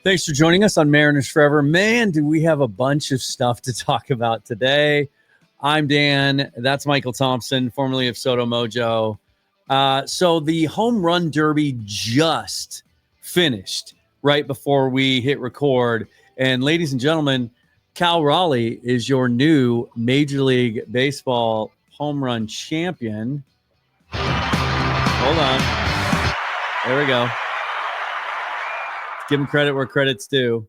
Thanks for joining us on Mariners Forever. Man, do we have a bunch of stuff to talk about today. I'm Dan. That's Michael Thompson, formerly of Soto Mojo. So the home run derby just finished right before we hit record. And ladies and gentlemen, Cal Raleigh is your new Major League Baseball home run champion. Hold on. There we go. Give him credit where credit's due.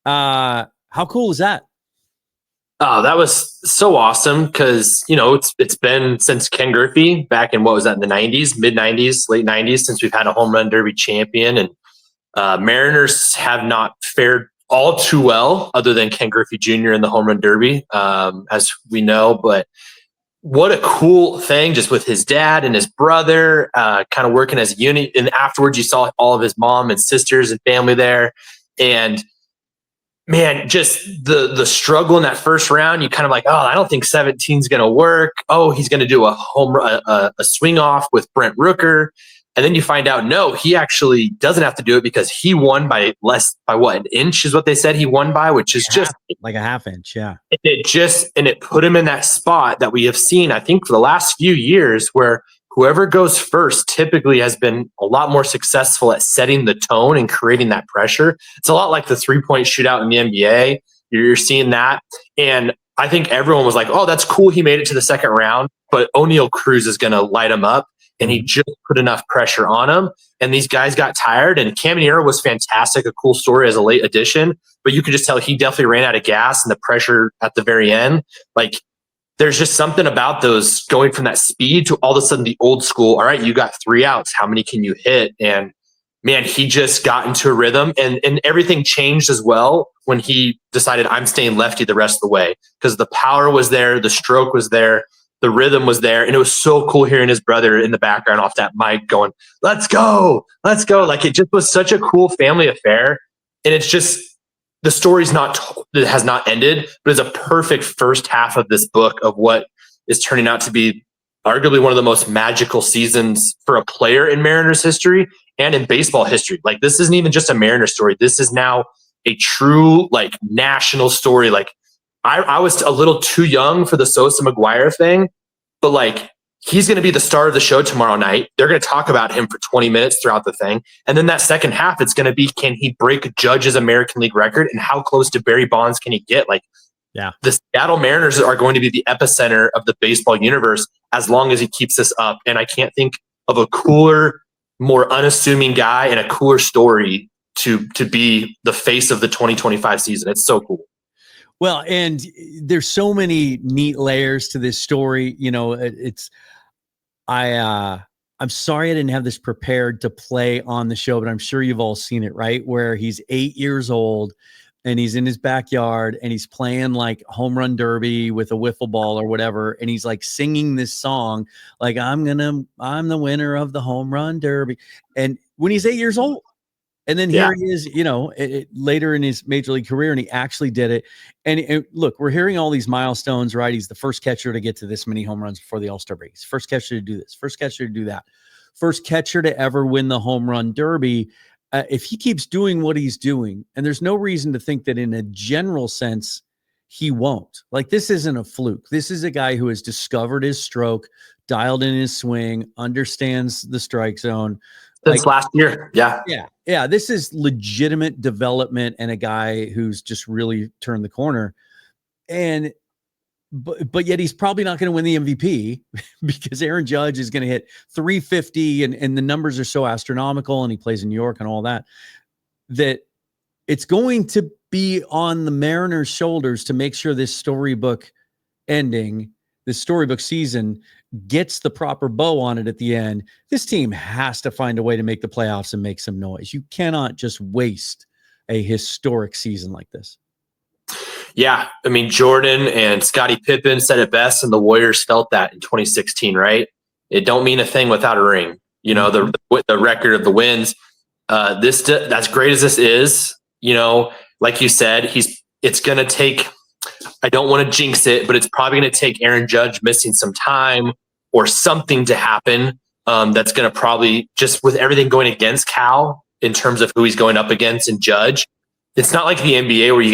How cool is that? Oh, that was so awesome because, it's been since Ken Griffey back in, what was that, in the 90s, mid-90s, late 90s, since we've had a home run derby champion. And Mariners have not fared all too well other than Ken Griffey Jr. in the home run derby, as we know. But what a cool thing, just with his dad and his brother kind of working as a unit. And afterwards, you saw all of his mom and sisters and family there. And man, just the struggle in that first round, you kind of like, oh, I don't think 17's going to work. Oh, he's going to do a swing off with Brent Rooker. And then you find out, no, he actually doesn't have to do it because he won by an inch is what they said he won by, which is just like a half inch. Yeah. It put him in that spot that we have seen, I think, for the last few years, where whoever goes first typically has been a lot more successful at setting the tone and creating that pressure. It's a lot like the 3-point shootout in the NBA. You're seeing that. And I think everyone was like, oh, that's cool. He made it to the second round, but O'Neal Cruz is going to light him up. And he just put enough pressure on him. And these guys got tired. And Caminero was fantastic, a cool story as a late addition. But you could just tell he definitely ran out of gas and the pressure at the very end. Like, there's just something about those going from that speed to all of a sudden the old school, all right, you got 3 outs. How many can you hit? And man, he just got into a rhythm. And everything changed as well when he decided, I'm staying lefty the rest of the way. Because the power was there, the stroke was there, the rhythm was there. And it was so cool hearing his brother in the background off that mic going, let's go, let's go. Like, it just was such a cool family affair. And it's just, the story's it has not ended, but it's a perfect first half of this book of what is turning out to be arguably one of the most magical seasons for a player in Mariners history and in baseball history. Like, this isn't even just a Mariners story. This is now a true, like, national story. Like, I was a little too young for the Sosa McGuire thing, but like, he's going to be the star of the show tomorrow night. They're going to talk about him for 20 minutes throughout the thing. And then that second half, it's going to be, can he break Judge's American League record? And how close to Barry Bonds can he get? Like, yeah, the Seattle Mariners are going to be the epicenter of the baseball universe as long as he keeps this up. And I can't think of a cooler, more unassuming guy and a cooler story to be the face of the 2025 season. It's so cool. Well, and there's so many neat layers to this story. I'm sorry I didn't have this prepared to play on the show, but I'm sure you've all seen it, right? Where he's 8 years old and he's in his backyard and he's playing like home run derby with a wiffle ball or whatever. And he's like singing this song, like, I'm the winner of the home run derby. And when he's 8 years old, and then here he is, later in his major league career, and he actually did it. And look, we're hearing all these milestones, right? He's the first catcher to get to this many home runs before the All-Star break. He's first catcher to do this, first catcher to do that, first catcher to ever win the home run derby. If he keeps doing what he's doing, and there's no reason to think that in a general sense he won't. Like, this isn't a fluke. This is a guy who has discovered his stroke, dialed in his swing, understands the strike zone. Since last year. Yeah. This is legitimate development and a guy who's just really turned the corner. But yet he's probably not going to win the MVP because Aaron Judge is going to hit 350 and the numbers are so astronomical, and he plays in New York and all that it's going to be on the Mariners' shoulders to make sure this storybook season gets the proper bow on it at the end. This team has to find a way to make the playoffs and make some noise. You cannot just waste a historic season like this. Yeah. I mean, Jordan and Scottie Pippen said it best, and the Warriors felt that in 2016, right? It don't mean a thing without a ring. The record of the wins, as great as this is, like you said, it's going to take, I don't want to jinx it, but it's probably going to take Aaron Judge missing some time or something to happen. That's going to probably, just with everything going against Cal in terms of who he's going up against and Judge. It's not like the NBA where you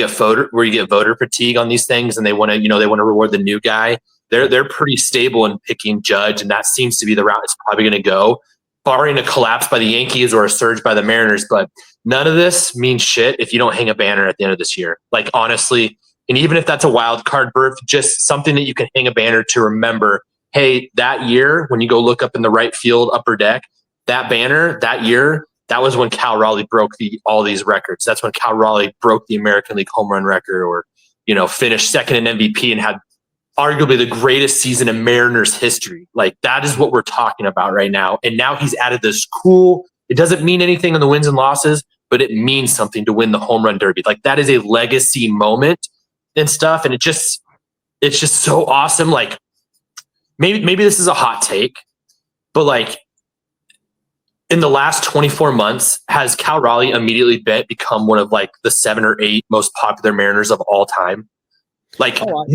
get voter fatigue on these things and they want to, they want to reward the new guy. They're pretty stable in picking Judge, and that seems to be the route it's probably going to go, barring a collapse by the Yankees or a surge by the Mariners. But none of this means shit if you don't hang a banner at the end of this year. Like, honestly, and even if that's a wild card berth, just something that you can hang a banner to remember, hey, that year when you go look up in the right field upper deck, that banner that year, that was when Cal Raleigh broke all these records. That's when Cal Raleigh broke the American League home run record, or finished second in MVP and had arguably the greatest season in Mariners history. Like, that is what we're talking about right now. And now he's added this cool, it doesn't mean anything in the wins and losses, but it means something to win the home run derby. Like, that is a legacy moment and stuff. And it's just so awesome. Like, maybe this is a hot take, but like, in the last 24 months, has Cal Raleigh immediately become one of like the 7 or 8 most popular Mariners of all time? Like, who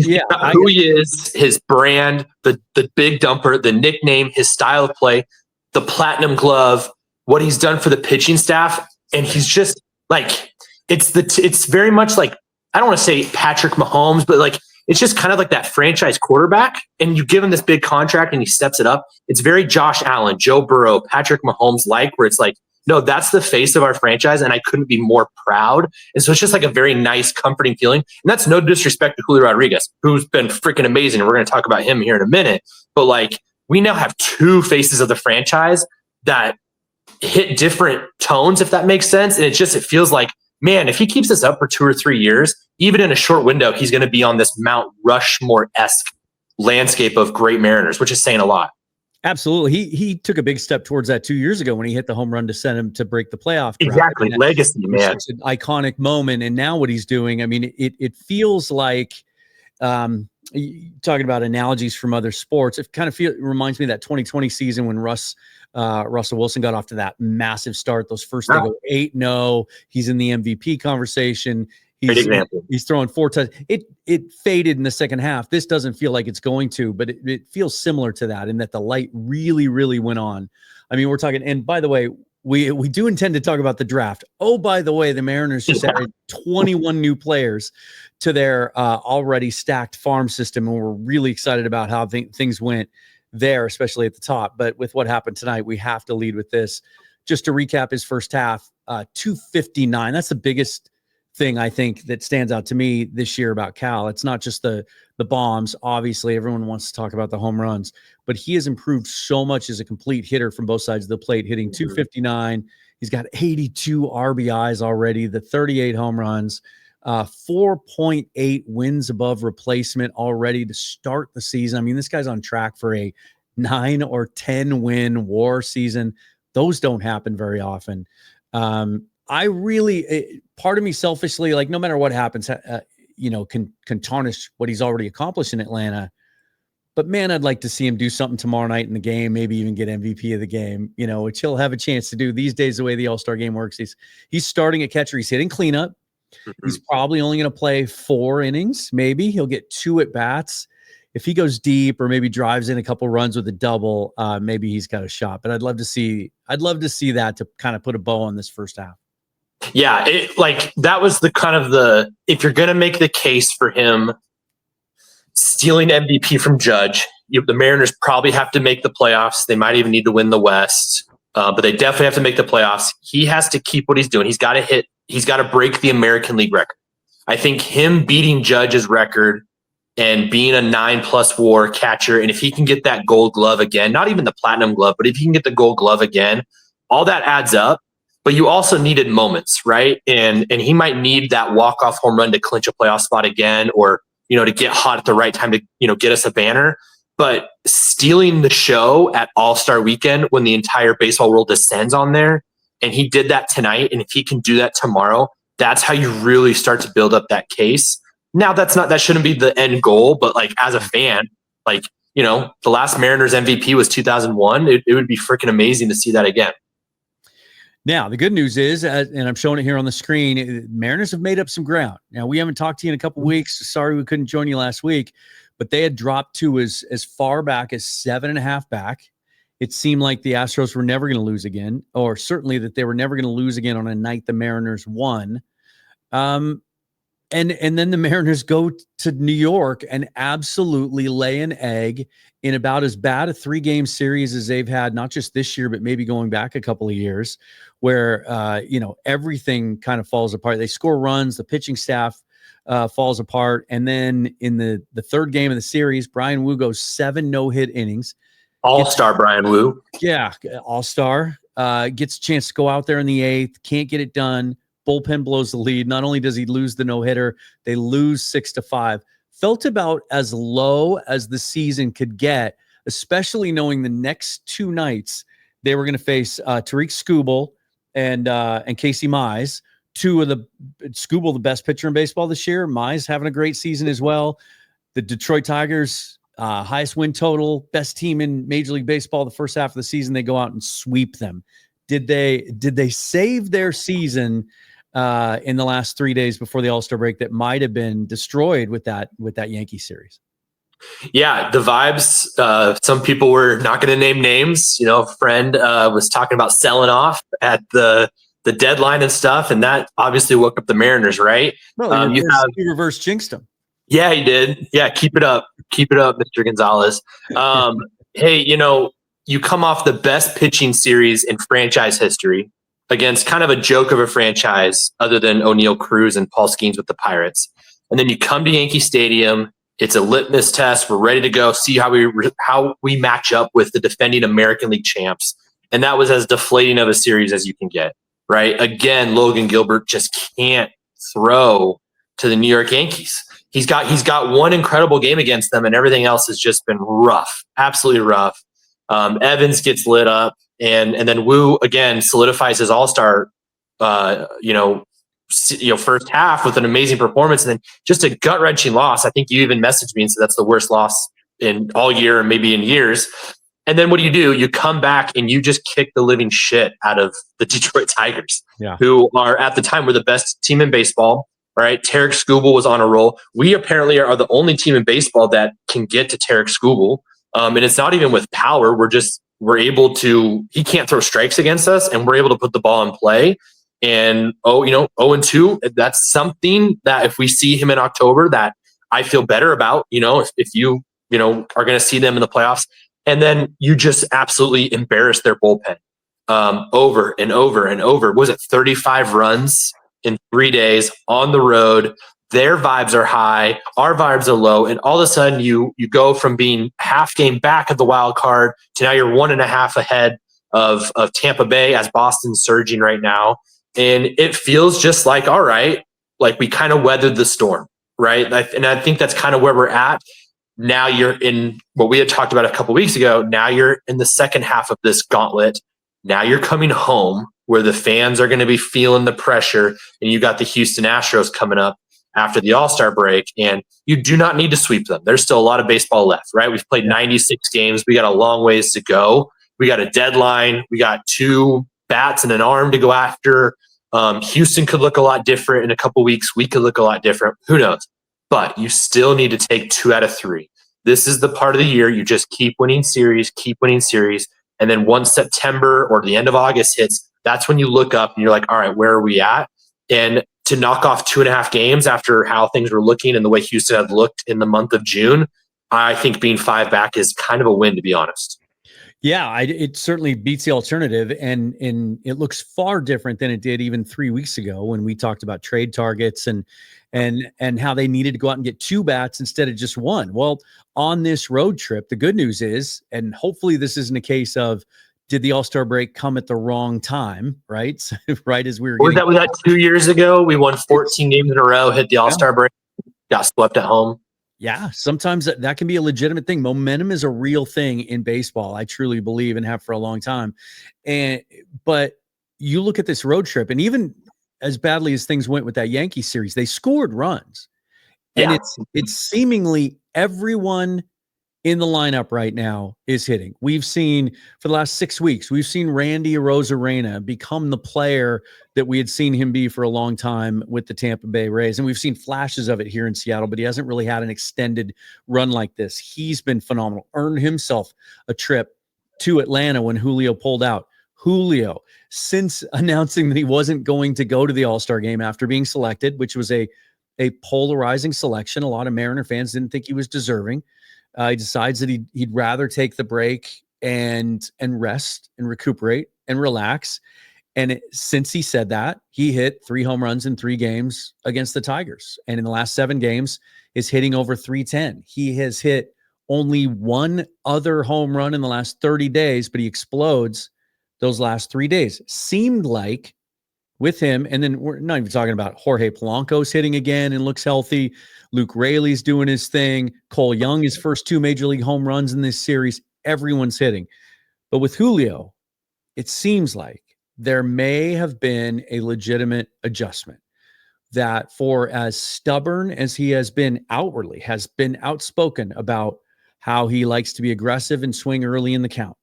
he is, his brand, the big dumper, the nickname, his style of play, the platinum glove, what he's done for the pitching staff. And he's just like, it's very much like, I don't want to say Patrick Mahomes, but like, it's just kind of like that franchise quarterback, and you give him this big contract and he steps it up. It's very Josh Allen, Joe Burrow, Patrick Mahomes like, where it's like, no, that's the face of our franchise, and I couldn't be more proud. And so it's just like a very nice, comforting feeling. And that's no disrespect to Julio Rodriguez, who's been freaking amazing. And we're going to talk about him here in a minute. But like, we now have 2 faces of the franchise that hit different tones, if that makes sense. And it feels like, man, if he keeps this up for 2 or 3 years, even in a short window, he's going to be on this Mount Rushmore-esque landscape of great Mariners, which is saying a lot. Absolutely. He took a big step towards that 2 years ago when he hit the home run to send him to break the playoff. Exactly. Legacy, man. It's an iconic moment. And now what he's doing, I mean, it feels like, talking about analogies from other sports, it kind of reminds me of that 2020 season when Russell Wilson got off to that massive start. Those first, they go 8-0. He's in the MVP conversation. He's throwing 4 touchdowns. It faded in the second half. This doesn't feel like it's going to, but it feels similar to that, in that the light really, really went on. I mean, we're talking, and by the way, we do intend to talk about the draft. Oh, by the way, the Mariners just added 21 new players to their already stacked farm system, and we're really excited about how things went there, especially at the top. But with what happened tonight, we have to lead with this. Just to recap his first half, 259. That's the biggest thing I think that stands out to me this year about Cal. It's not just the bombs. Obviously, everyone wants to talk about the home runs, but he has improved so much as a complete hitter from both sides of the plate, hitting 259. He's got 82 RBIs already, the 38 home runs, 4.8 wins above replacement already to start the season. I mean, this guy's on track for a 9 or 10 win WAR season. Those don't happen very often. I really, part of me selfishly, like, no matter what happens, can tarnish what he's already accomplished in Atlanta. But man, I'd like to see him do something tomorrow night in the game, maybe even get MVP of the game, which he'll have a chance to do these days, the way the All-Star game works. He's starting a catcher. He's hitting cleanup. Mm-hmm. He's probably only going to play 4 innings. Maybe he'll get 2 at bats. If he goes deep or maybe drives in a couple runs with a double, maybe he's got a shot. But I'd love to see that to kind of put a bow on this first half. Yeah, that was the kind of if you're going to make the case for him stealing MVP from Judge, the Mariners probably have to make the playoffs. They might even need to win the West, but they definitely have to make the playoffs. He has to keep what he's doing. He's got to break the American League record. I think him beating Judge's record and being a 9+ WAR catcher, and if he can get that Gold Glove again, not even the Platinum Glove, but if he can get the Gold Glove again, all that adds up. But you also needed moments, right? And he might need that walk-off home run to clinch a playoff spot again, or to get hot at the right time to get us a banner. But stealing the show at All-Star Weekend when the entire baseball world descends on there, and he did that tonight, and if he can do that tomorrow, that's how you really start to build up that case. Now that shouldn't be the end goal, but like, as a fan, like, the last Mariners MVP was 2001. It would be freaking amazing to see that again. Now, the good news is, and I'm showing it here on the screen, Mariners have made up some ground. Now, we haven't talked to you in a couple weeks. Sorry we couldn't join you last week, but they had dropped to as far back as 7.5 back, it seemed like the Astros were never going to lose again, or certainly that they were never going to lose again on a night the Mariners won. And then the Mariners go to New York and absolutely lay an egg in about as bad a 3-game series as they've had, not just this year, but maybe going back a couple of years, where everything kind of falls apart. They score runs, the pitching staff falls apart, and then in the third game of the series, Brian Wu goes 7 no-hit innings. All-star Brian Wu. Yeah, all-star. Gets a chance to go out there in the 8th, can't get it done. Bullpen blows the lead. Not only does he lose the no-hitter, they lose 6-5. Felt about as low as the season could get, especially knowing the next 2 nights they were going to face Tariq Skubal and Casey Mize. Skubal, the best pitcher in baseball this year. Mize having a great season as well. The Detroit Tigers, highest win total, best team in Major League Baseball the first half of the season. They go out and sweep them. Did they save their season in the last 3 days before the All-Star break that might have been destroyed with that Yankee series? Yeah, the vibes. Some people were not going to name names. A friend was talking about selling off at the deadline and stuff, and that obviously woke up the Mariners, right? Well, you reverse jinxed them. Yeah, he did. Yeah, keep it up, Mr. Gonzalez. Hey, you come off the best pitching series in franchise history against kind of a joke of a franchise other than O'Neal Cruz and Paul Skeens with the Pirates. And then you come to Yankee Stadium. It's a litmus test. We're ready to go see how we match up with the defending American League champs. And that was as deflating of a series as you can get, right? Again, Logan Gilbert just can't throw to the New York Yankees. He's got one incredible game against them, and everything else has just been rough, absolutely rough. Evans gets lit up, and then Wu again solidifies his all-star, first half with an amazing performance, and then just a gut-wrenching loss. I think you even messaged me and said that's the worst loss in all year and maybe in years. And then what do? You come back and you just kick the living shit out of the Detroit Tigers, who are at the time were the best team in baseball. Right, Tariq Skubal was on a roll. We apparently are the only team in baseball that can get to Tariq Skubal. And it's not even with power. We're able to, he can't throw strikes against us, and we're able to put the ball in play. And 0-2, that's something that if we see him in October that I feel better about, if you are going to see them in the playoffs. And then you just absolutely embarrass their bullpen over and over and over. Was it 35 runs in 3 days on the road? Their vibes are high, our vibes are low, and all of a sudden you go from being half game back of the wild card to now you're 1.5 ahead of Tampa Bay as Boston's surging right now. And it feels just like, all right, like we kind of weathered the storm, right? And I think that's kind of where we're at. Now you're in what we had talked about a couple of weeks ago. Now you're in the second half of this gauntlet. Now you're coming home where the fans are going to be feeling the pressure, and you got the Houston Astros coming up after the All-Star break, and you do not need to sweep them. There's still a lot of baseball left, right? We've played 96 games. We got a long ways to go. We got a deadline. We got 2 bats and an arm to go after. Houston could look a lot different in a couple weeks. We could look a lot different. Who knows? But you still need to take 2 out of 3. This is the part of the year you just keep winning series. And then once September or the end of August hits, that's when you look up and you're like, all right, where are we at? And to knock off 2.5 games after how things were looking and the way Houston had looked in the month of June, I think being 5 back is kind of a win, to be honest. Yeah, it certainly beats the alternative, and it looks far different than it did even 3 weeks ago when we talked about trade targets and how they needed to go out and get 2 bats instead of just 1. Well, on this road trip, the good news is, and hopefully this isn't a case of, did the All-Star break come at the wrong time, right? So, right as we were getting... Was that 2 years ago? We won 14 games in a row, hit the All-Star break, got swept at home. Yeah, sometimes that can be a legitimate thing. Momentum is a real thing in baseball. I truly believe and have for a long time. But you look at this road trip, and even as badly as things went with that Yankee series, they scored runs. And it's seemingly everyone in the lineup right now is hitting. We've seen for the last 6 weeks, we've seen Randy Arozarena become the player that we had seen him be for a long time with the Tampa Bay Rays. And we've seen flashes of it here in Seattle, but he hasn't really had an extended run like this. He's been phenomenal, earned himself a trip to Atlanta when Julio pulled out. Julio, since announcing that he wasn't going to go to the All-Star game after being selected, which was a polarizing selection. A lot of Mariner fans didn't think he was deserving. He decides that he'd rather take the break and rest and recuperate and relax. And since he said that, he hit 3 home runs in 3 games against the Tigers. And in the last 7 games is hitting over 310. He has hit only 1 other home run in the last 30 days, but he explodes those last 3 days. Seemed like with him, and then we're not even talking about Jorge Polanco's hitting again and looks healthy. Luke Raley's doing his thing. Cole Young, his first 2 major league home runs in this series. Everyone's hitting. But with Julio, it seems like there may have been a legitimate adjustment that, for as stubborn as he has been outwardly, has been outspoken about how he likes to be aggressive and swing early in the count.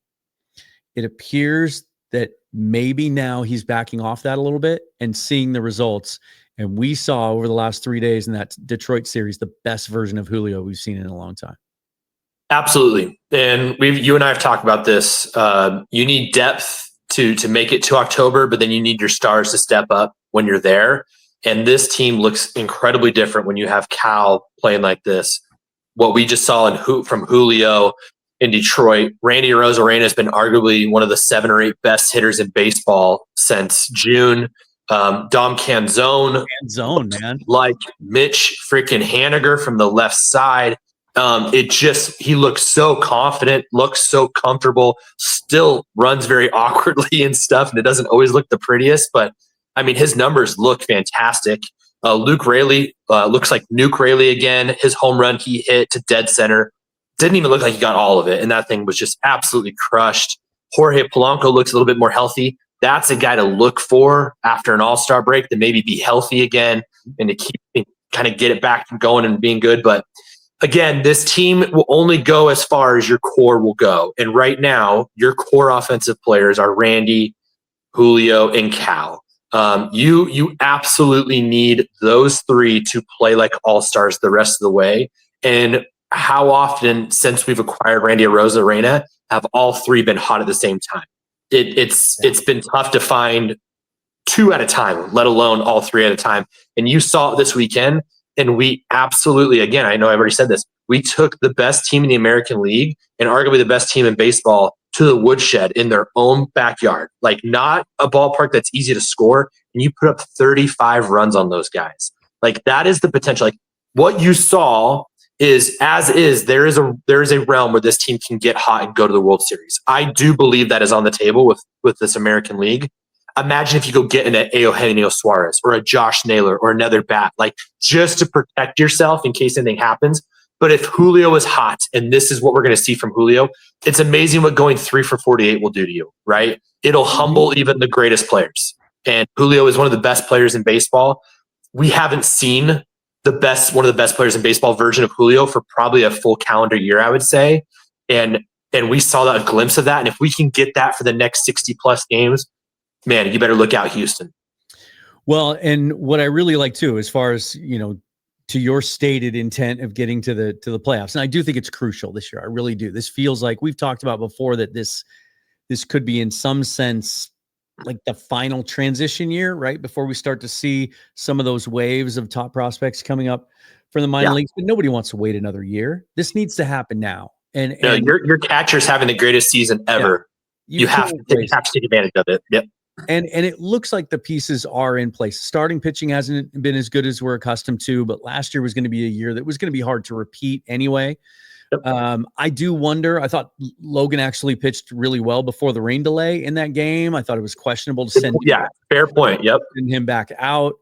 It appears that maybe now he's backing off that a little bit and seeing the results. And we saw over the last 3 days in that Detroit series the best version of Julio we've seen in a long time. Absolutely. And you and I have talked about this. You need depth to make it to October, but then you need your stars to step up when you're there. And this team looks incredibly different when you have Cal playing like this. What we just saw from Julio in Detroit, Randy Arozarena has been arguably one of the 7 or 8 best hitters in baseball since June. Dom Canzone, man, like Mitch freaking Haniger from the left side. He looks so confident, looks so comfortable, still runs very awkwardly and stuff, and it doesn't always look the prettiest, but I mean, his numbers look fantastic. Luke Raley looks like Nuke Raley again. His home run he hit to dead center didn't even look like he got all of it, and that thing was just absolutely crushed. Jorge Polanco looks a little bit more healthy. That's a guy to look for after an All-Star break, to maybe be healthy again and to keep kind of get it back and going and being good. But again, this team will only go as far as your core will go. And right now, your core offensive players are Randy, Julio, and Cal. You absolutely need those 3 to play like all-stars the rest of the way. And how often since we've acquired Randy Arozarena have all 3 been hot at the same time? It's been tough to find 2 at a time, let alone all 3 at a time. And you saw it this weekend. And we absolutely, again, I know I've already said this, we took the best team in the American League and arguably the best team in baseball to the woodshed in their own backyard. Like, not a ballpark that's easy to score. And you put up 35 runs on those guys. Like, that is the potential. Like, what you saw is, there is a realm where this team can get hot and go to the World Series. I do believe that is on the table with this American League. Imagine if you go get an Eugenio Suarez or a Josh Naylor or another bat, like, just to protect yourself in case anything happens. But if Julio is hot, and this is what we're going to see from Julio, it's amazing what going 3 for 48 will do to you, right? It'll humble even the greatest players. And Julio is one of the best players in baseball. We haven't seen one of the best players in baseball version of Julio for probably a full calendar year, I would say. And we saw a glimpse of that. And if we can get that for the next 60 plus games, man, you better look out, Houston. Well, and what I really like too, as far as, to your stated intent of getting to the playoffs, and I do think it's crucial this year. I really do. This feels like, we've talked about before, that this could be in some sense like the final transition year, right? Before we start to see some of those waves of top prospects coming up from the minor leagues. But nobody wants to wait another year. This needs to happen now. And your catcher's having the greatest season ever. Yeah, you have to take advantage of it. Yep. And it looks like the pieces are in place. Starting pitching hasn't been as good as we're accustomed to, but last year was going to be a year that was going to be hard to repeat anyway. Yep. I do wonder. I thought Logan actually pitched really well before the rain delay in that game. I thought it was questionable to send. Fair point. Yep. Send him back out.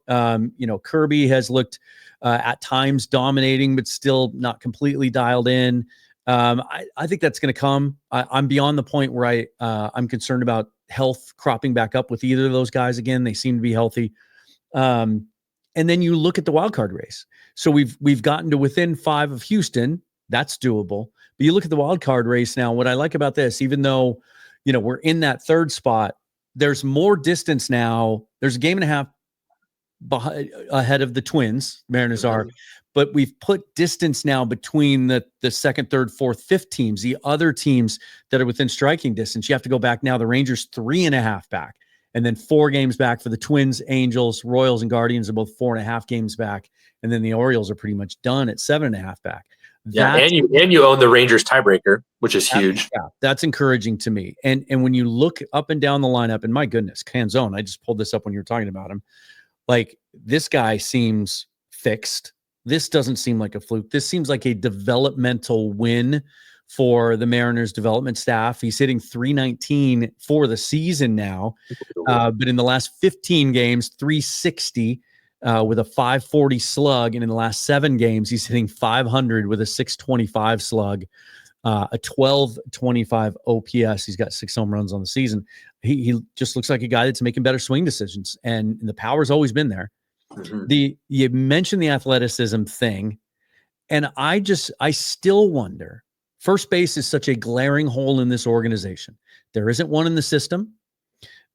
Kirby has looked at times dominating, but still not completely dialed in. I think that's going to come. I'm beyond the point where I'm concerned about health cropping back up with either of those guys again. They seem to be healthy. And then you look at the wild card race. So we've gotten to within 5 of Houston. That's doable. But you look at the wild card race now. What I like about this, even though, we're in that 3rd spot, there's more distance now. There's a game and a half ahead of the Twins. Mariners are, but we've put distance now between the second, third, fourth, fifth teams, the other teams that are within striking distance. You have to go back now. The Rangers 3.5 back, and then 4 games back for the Twins, Angels, Royals, and Guardians are both 4.5 games back. And then the Orioles are pretty much done at 7.5 back. Yeah, and you own the Rangers tiebreaker, which is huge. Yeah, that's encouraging to me. And when you look up and down the lineup, and my goodness, Canzone, I just pulled this up when you were talking about him. Like, this guy seems fixed. This doesn't seem like a fluke. This seems like a developmental win for the Mariners development staff. He's hitting .319 for the season now. But in the last 15 games, .360 with a .540 slug. And in the last 7 games, he's hitting .500 with a .625 slug, a .1225 OPS. He's got 6 home runs on the season. He just looks like a guy that's making better swing decisions. And the power's always been there. Mm-hmm. You mentioned the athleticism thing. And I still wonder, first base is such a glaring hole in this organization. There isn't one in the system.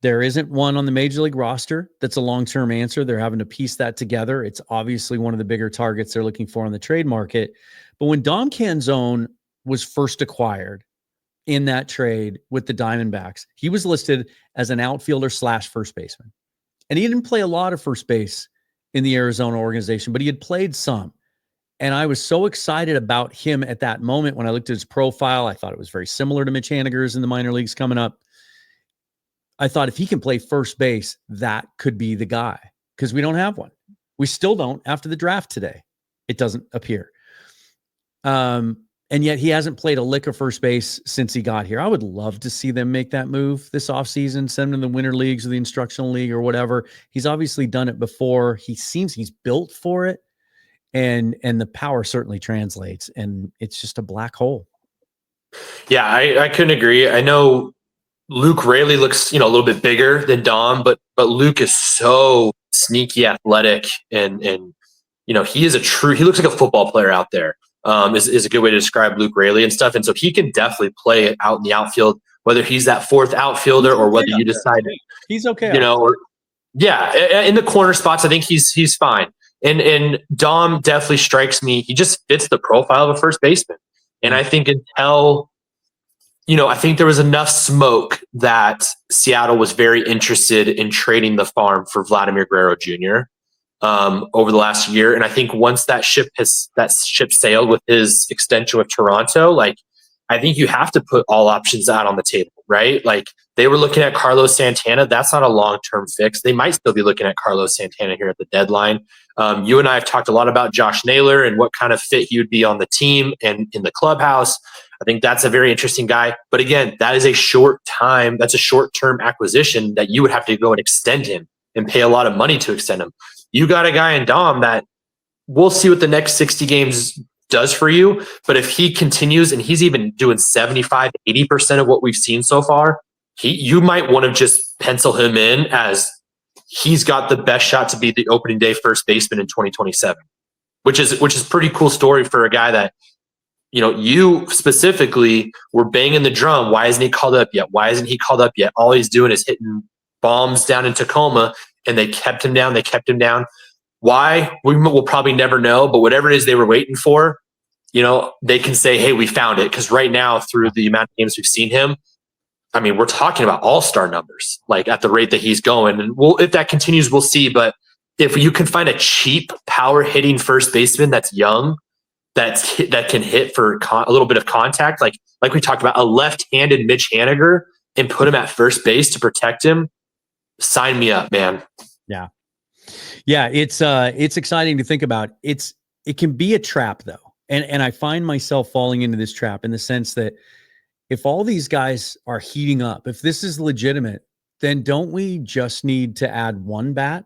There isn't one on the major league roster that's a long-term answer. They're having to piece that together. It's obviously one of the bigger targets they're looking for on the trade market. But when Dom Canzone was first acquired in that trade with the Diamondbacks, he was listed as an outfielder / first baseman. And he didn't play a lot of first base in the Arizona organization, but he had played some. And I was so excited about him at that moment when I looked at his profile. I thought it was very similar to Mitch Haniger's in the minor leagues coming up. I thought if he can play first base, that could be the guy, because we don't have one. We still don't after the draft today. It doesn't appear. And yet he hasn't played a lick of first base since he got here. I would love to see them make that move this offseason, send him to the winter leagues or the instructional league or whatever. He's obviously done it before. He seems he's built for it. And the power certainly translates, and it's just a black hole. Yeah, I couldn't agree. I know Luke Raley looks, a little bit bigger than Dom, but Luke is so sneaky athletic, and he looks like a football player out there. Is a good way to describe Luke Raley and stuff. And so he can definitely play it out in the outfield, whether he's that fourth outfielder or whether you decide he's okay. In the corner spots, I think he's fine. And Dom definitely strikes me. He just fits the profile of a first baseman. And I think I think there was enough smoke that Seattle was very interested in trading the farm for Vladimir Guerrero Jr. Over the last year. And I think once that ship sailed with his extension with Toronto, I think you have to put all options out on the table, right? Like, they were looking at Carlos Santana. That's not a long-term fix. They might still be looking at Carlos Santana here at the deadline. You and I have talked a lot about Josh Naylor and what kind of fit he would be on the team and in the clubhouse. I think that's a very interesting guy. But again, that is a short-term acquisition that you would have to go and extend him and pay a lot of money to extend him. You got a guy in Dom that we'll see what the next 60 games does for you. But if he continues and he's even doing 75, 80% of what we've seen so far, you might want to just pencil him in as he's got the best shot to be the opening day first baseman in 2027, which is pretty cool story for a guy that, you specifically were banging the drum. Why isn't he called up yet? Why isn't he called up yet? All he's doing is hitting bombs down in Tacoma, and they kept him down. Why? We'll probably never know, but whatever it is they were waiting for, they can say, hey, we found it. Because right now, through the amount of games we've seen him, I mean, we're talking about all-star numbers, at the rate that he's going. And if that continues, we'll see. But if you can find a cheap power-hitting first baseman that's young, that can hit for a little bit of contact, like we talked about, a left-handed Mitch Haniger, and put him at first base to protect him, sign me up, man. Yeah. It's exciting to think about. It can be a trap though. And I find myself falling into this trap in the sense that if all these guys are heating up, if this is legitimate, then don't we just need to add one bat,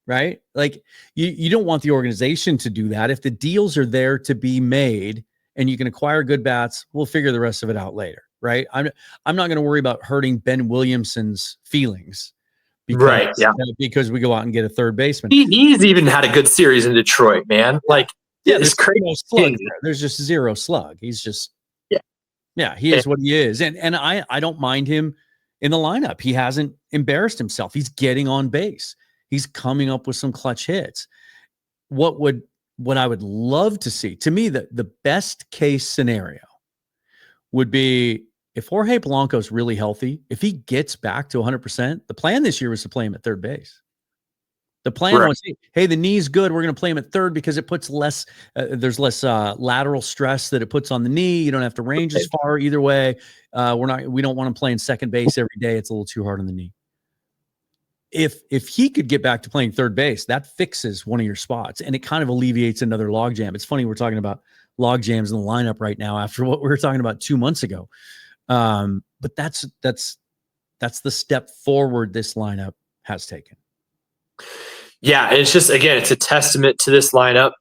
right? Like, you don't want the organization to do that. If the deals are there to be made and you can acquire good bats, we'll figure the rest of it out later, right? I'm not going to worry about hurting Ben Williamson's feelings. Because we go out and get a third baseman. He's even had a good series in Detroit, man. There's crazy slug there. There's just zero slug. He's just he is what he is. And I don't mind him in the lineup. He hasn't embarrassed himself. He's getting on base. He's coming up with some clutch hits. What would what I would love to see, to me, the best case scenario would be if Jorge Polanco is really healthy, if he gets back to 100%, the plan this year was to play him at third base. The plan was, hey, the knee's good. We're going to play him at third because it puts less, there's less lateral stress that it puts on the knee. You don't have to range as far either way. We don't want to play in second base every day. It's a little too hard on the knee. If he could get back to playing third base, that fixes one of your spots and it kind of alleviates another logjam. It's funny we're talking about log jams in the lineup right now after what we were talking about 2 months ago. But that's the step forward this lineup has taken. Yeah, and it's just, again, it's a testament to this lineup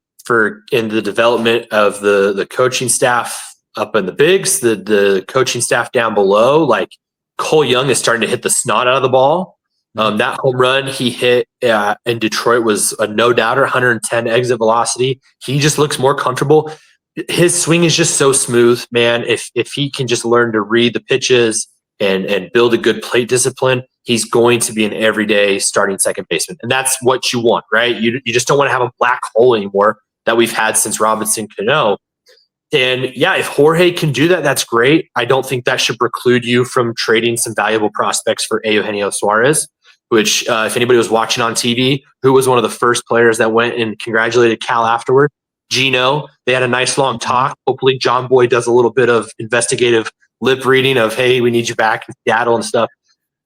in the development of the coaching staff up in the bigs, the coaching staff down below. Like Cole Young is starting to hit the snot out of the ball. That home run he hit in Detroit was a no-doubter, 110 exit velocity. He just looks more comfortable. His swing is just so smooth, man. If he can just learn to read the pitches and build a good plate discipline, he's going to be an everyday starting second baseman. And that's what you want, right? You just don't want to have a black hole anymore that we've had since Robinson Cano. And yeah, if Jorge can do that, that's great. I don't think that should preclude you from trading some valuable prospects for Eugenio Suarez, which if anybody was watching on TV, who was one of the first players that went and congratulated Cal afterward, Gino. They had a nice long talk. Hopefully John Boy does a little bit of investigative lip reading of, hey, we need you back in Seattle and stuff.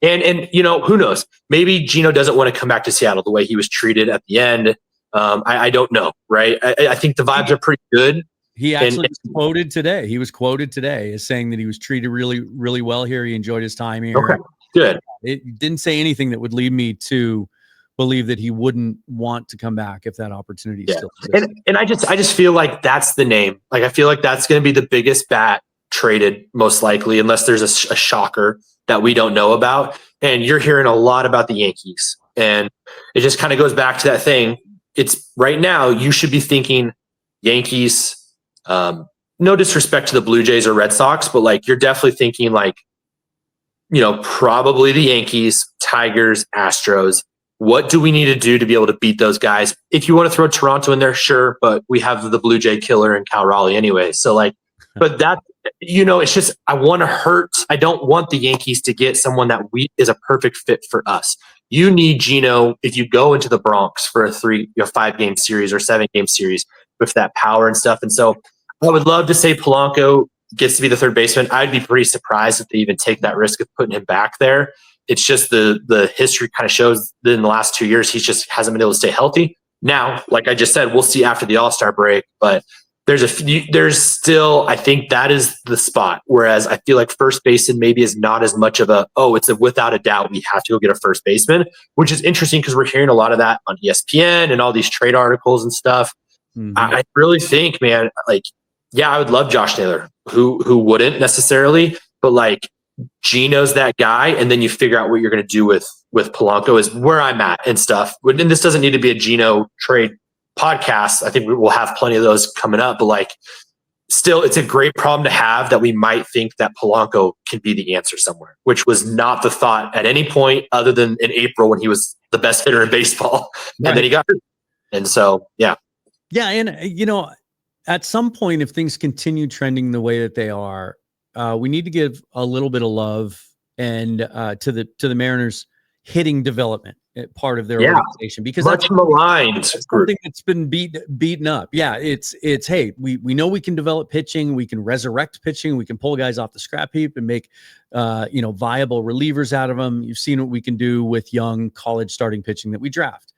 And you know, who knows? Maybe Gino doesn't want to come back to Seattle the way he was treated at the end. I don't know, right? I think the vibes are pretty good. He actually was quoted today. He was quoted today as saying that he was treated really, really well here. He enjoyed his time here. Okay, good. It didn't say anything that would lead me to believe that he wouldn't want to come back if that opportunity still exists. And I just feel like that's the name. Like I feel like that's going to be the biggest bat traded most likely, unless there's a shocker that we don't know about. And you're hearing a lot about the Yankees, and it just kind of goes back to that thing. It's right now you should be thinking Yankees. No disrespect to the Blue Jays or Red Sox, but like you're definitely thinking like, you know, probably the Yankees, Tigers, Astros. What do we need to do to be able to beat those guys? If you want to throw Toronto in there, sure, but we have the Blue Jay killer and Cal Raleigh anyway. So like, but that, you know, it's just, I want to hurt. I don't want the Yankees to get someone that is a perfect fit for us. You need Gino, if you go into the Bronx for a 5-game series or 7-game series with that power and stuff. And so I would love to say Polanco gets to be the third baseman. I'd be pretty surprised if they even take that risk of putting him back there. It's just the history kind of shows that in the last 2 years, he just hasn't been able to stay healthy. Now, like I just said, we'll see after the All-Star break, but there's still, I think that is the spot. Whereas I feel like first baseman maybe is not as much of it's a without a doubt, we have to go get a first baseman, which is interesting because we're hearing a lot of that on ESPN and all these trade articles and stuff. Mm-hmm. I really think, man, like, yeah, I would love Josh Naylor. Who wouldn't necessarily, but like, Gino's that guy, and then you figure out what you're going to do with Polanco is where I'm at and stuff. And this doesn't need to be a Gino trade podcast. I think we will have plenty of those coming up, but like still, it's a great problem to have that we might think that Polanco can be the answer somewhere, which was not the thought at any point other than in April when he was the best hitter in baseball. Right. And then he got hurt. And so, yeah. Yeah. And, you know, at some point, if things continue trending the way that they are, we need to give a little bit of love and to the Mariners hitting development part of their organization, because much maligned. That's something that's been beaten up. Yeah, it's hey, we know we can develop pitching, we can resurrect pitching, we can pull guys off the scrap heap and make viable relievers out of them. You've seen what we can do with young college starting pitching that we draft,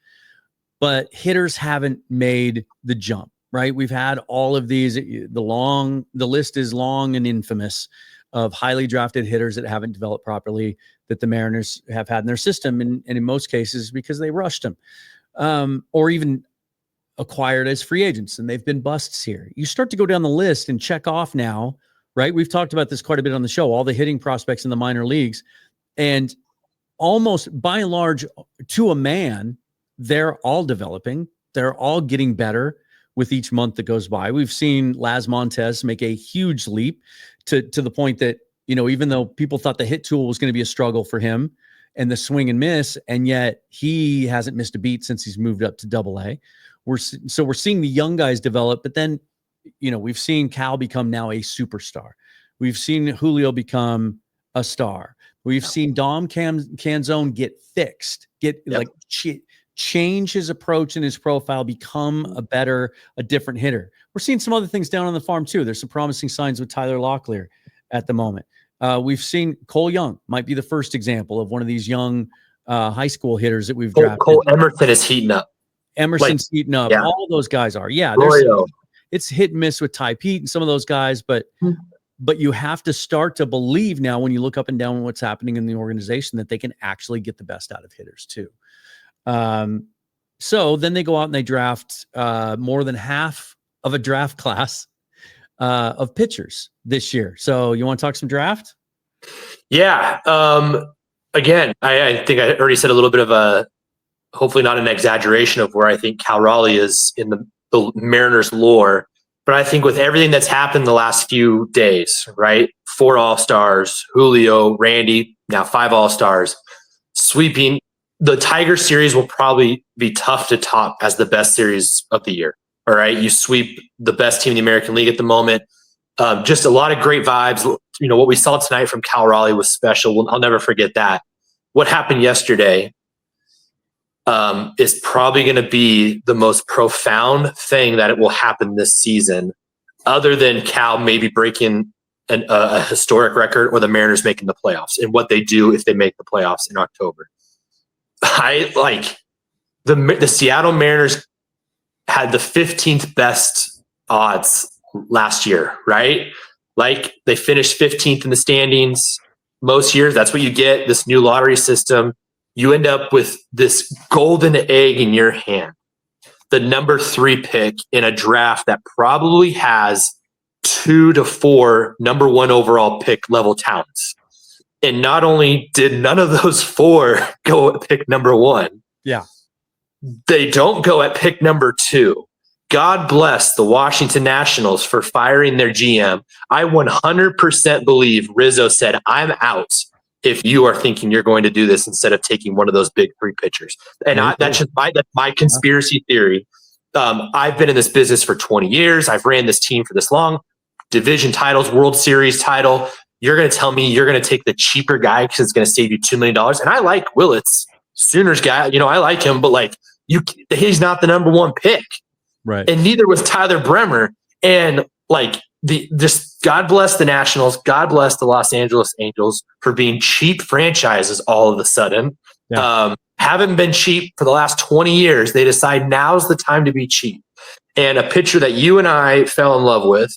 but hitters haven't made the jump. Right. We've had all of these. The list is long and infamous of highly drafted hitters that haven't developed properly that the Mariners have had in their system. And in most cases, because they rushed them or even acquired as free agents, and they've been busts here. You start to go down the list and check off now. Right. We've talked about this quite a bit on the show, all the hitting prospects in the minor leagues, and almost by and large to a man, they're all developing. They're all getting better with each month that goes by. We've seen Laz Montes make a huge leap to the point that, you know, even though people thought the hit tool was going to be a struggle for him and the swing and miss, and yet he hasn't missed a beat since he's moved up to Double-A. we're seeing the young guys develop, but then, we've seen Cal become now a superstar. We've seen Julio become a star. We've seen Dom Canzone get fixed, change his approach and his profile, become a different hitter. We're seeing some other things down on the farm too. There's some promising signs with Tyler Locklear at the moment. We've seen Cole Young might be the first example of one of these young high school hitters that we've drafted. Cole Emerson is heating up. Emerson's heating up. Yeah. All those guys are. Yeah, it's hit and miss with Ty Pete and some of those guys, but you have to start to believe now when you look up and down what's happening in the organization that they can actually get the best out of hitters too. So then they go out and they draft more than half of a draft class of pitchers this year. So you want to talk some draft? Yeah. Again, I think I already said a little bit of hopefully not an exaggeration of where I think Cal Raleigh is in the Mariners lore. But I think with everything that's happened the last few days, right? 4 All-Stars, Julio, Randy, now 5 All-Stars, sweeping. The Tiger series will probably be tough to top as the best series of the year. All right. You sweep the best team in the American League at the moment. Just a lot of great vibes. What we saw tonight from Cal Raleigh was special. I'll never forget that. What happened yesterday is probably going to be the most profound thing that it will happen this season, other than Cal maybe breaking a historic record or the Mariners making the playoffs and what they do if they make the playoffs in October. I like the Seattle Mariners had the 15th best odds last year, right? Like they finished 15th in the standings. Most years, that's what you get, this new lottery system. You end up with this golden egg in your hand, the number 3 pick in a draft that probably has 2 to 4 number 1 overall pick level talents. And not only did none of those 4 go at pick number 1, they don't go at pick number 2. God bless the Washington Nationals for firing their GM. I 100% believe Rizzo said, "I'm out if you are thinking you're going to do this instead of taking one of those big 3 pitchers." And that's just my conspiracy theory. I've been in this business for 20 years. I've ran this team for this long. Division titles, World Series title. You're going to tell me you're going to take the cheaper guy because it's going to save you $2 million. And I like Willits, Sooners guy. I like him, but he's not the number 1 pick. Right. And neither was Tyler Bremer. And just God bless the Nationals. God bless the Los Angeles Angels for being cheap franchises all of a sudden. Yeah. Haven't been cheap for the last 20 years. They decide now's the time to be cheap. And a pitcher that you and I fell in love with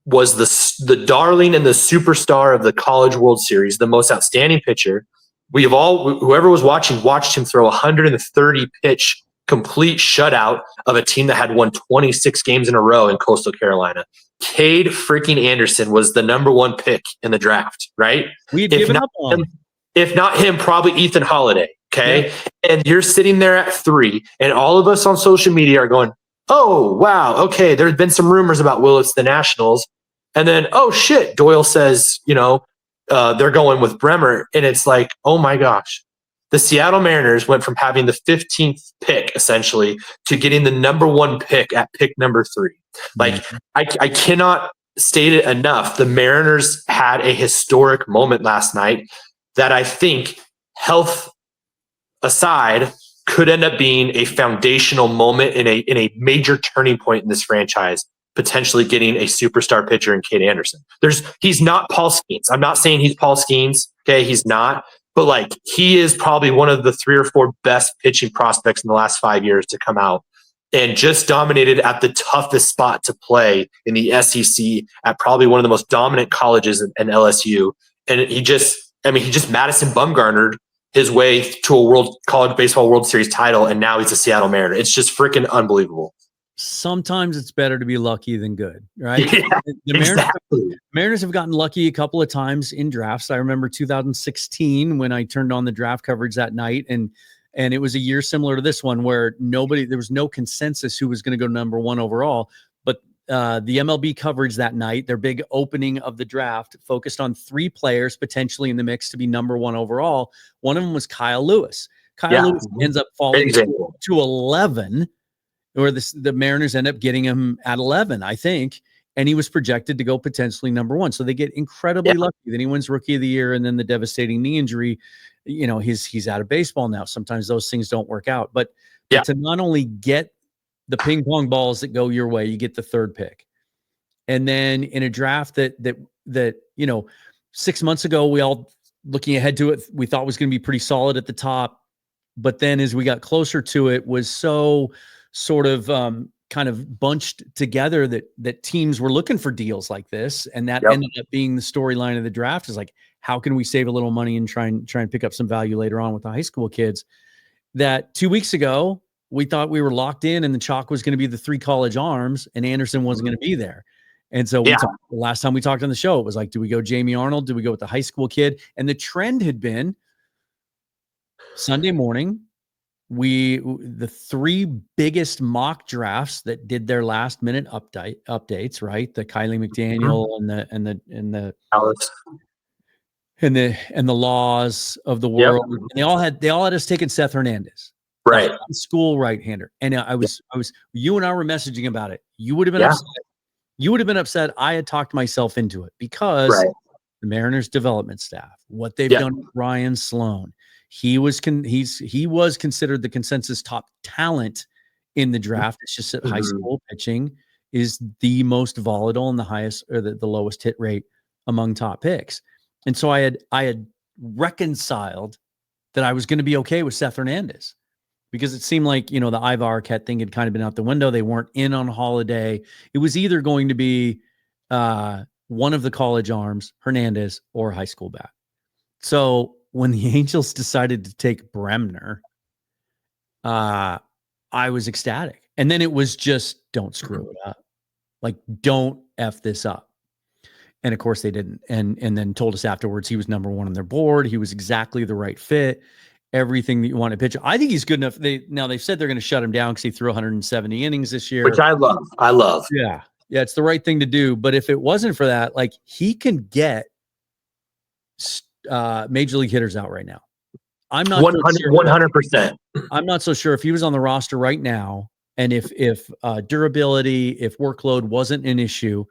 was the darling and the superstar of the College World Series, the most outstanding pitcher. Whoever was watching watched him throw 130 pitch complete shutout of a team that had won 26 games in a row in Coastal Carolina. Cade freaking Anderson was the number 1 pick in the draft, right? We've given up on him. If not him, probably Ethan Holiday. Okay. Yeah. And you're sitting there at 3, and all of us on social media are going, "Oh, wow. Okay. There's been some rumors about Willits, the Nationals." And then, oh shit, Doyle says, they're going with Bremer. And it's like, oh my gosh. The Seattle Mariners went from having the 15th pick essentially to getting the number 1 pick at pick number 3. I cannot state it enough. The Mariners had a historic moment last night that I think, health aside, could end up being a foundational moment in a major turning point in this franchise, potentially getting a superstar pitcher in Cade Anderson. He's not Paul Skeens. I'm not saying he's Paul Skeens. Okay, he's not. But he is probably one of the 3 or 4 best pitching prospects in the last 5 years to come out, and just dominated at the toughest spot to play in the SEC at probably one of the most dominant colleges in LSU. And he just Madison Bumgarnered his way to a college baseball World Series title, and now he's a Seattle Mariner. It's just freaking unbelievable. Sometimes it's better to be lucky than good, right? Yeah, the Mariners have gotten lucky a couple of times in drafts. I remember 2016 when I turned on the draft coverage that night, and it was a year similar to this one where there was no consensus who was going to go number 1 overall. But the MLB coverage that night, their big opening of the draft, focused on 3 players potentially in the mix to be number 1 overall. One of them was Kyle Lewis. Kyle Yeah. Lewis ends up Great falling example. to 11, or the Mariners end up getting him at 11, I think. And he was projected to go potentially number 1. So they get incredibly Yeah. lucky. Then he wins Rookie of the Year, and then the devastating knee injury. He's out of baseball now. Sometimes those things don't work out. But Yeah. to not only get the ping pong balls that go your way, you get the 3rd pick. And then in a draft that 6 months ago, we all looking ahead to it, we thought was going to be pretty solid at the top. But then as we got closer to it, was so sort of kind of bunched together that teams were looking for deals like this. And that ended up being the storyline of the draft, is like, how can we save a little money and try and pick up some value later on with the high school kids? That 2 weeks ago, we thought we were locked in and the chalk was going to be the 3 college arms and Anderson wasn't going to be there. And so the last time we talked on the show, it was like, do we go Jamie Arnold? Do we go with the high school kid? And the trend had been Sunday morning, the 3 biggest mock drafts that did their last minute updates, right? The Kylie McDaniel and the Laws of the world. Yep. And they all had us taking Seth Hernandez, Right. school right-hander. And I was you and I were messaging about it. You would have been upset. You would have been upset. I had talked myself into it because the Mariners development staff, what they've done with Ryan Sloan. He was considered the consensus top talent in the draft. It's just that high school pitching is the most volatile and the highest, or the lowest hit rate among top picks. And so I had reconciled that I was going to be okay with Seth Hernandez, because it seemed like, the Ivar Arquette thing had kind of been out the window. They weren't in on Holiday. It was either going to be one of the college arms, Hernandez, or high school bat. So when the Angels decided to take Bremner, I was ecstatic. And then it was just, don't screw it up. Like, don't F this up. And of course they didn't. And then told us afterwards he was number 1 on their board. He was exactly the right fit. Everything that you want to pitch. I think he's good enough. They've said they're going to shut him down because he threw 170 innings this year. Which I love. Yeah. Yeah. It's the right thing to do. But if it wasn't for that, like, he can get major league hitters out right now. I'm not 100%. I'm not so sure if he was on the roster right now, and if durability, if workload wasn't an issue,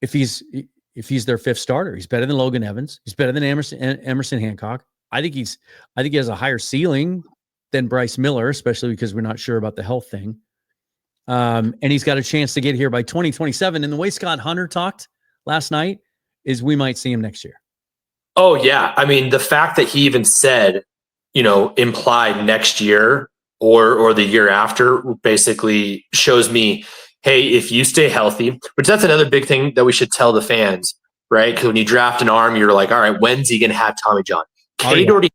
if he's their 5th starter, he's better than Logan Evans. He's better than Emerson Hancock. I think he has a higher ceiling than Bryce Miller, especially because we're not sure about the health thing. And he's got a chance to get here by 2027. And the way Scott Hunter talked last night is we might see him next year. Oh, yeah. I mean, the fact that he even said, implied next year or the year after basically shows me, hey, if you stay healthy, which that's another big thing that we should tell the fans, right? Because when you draft an arm, you're like, all right, when's he going to have Tommy John? Cade already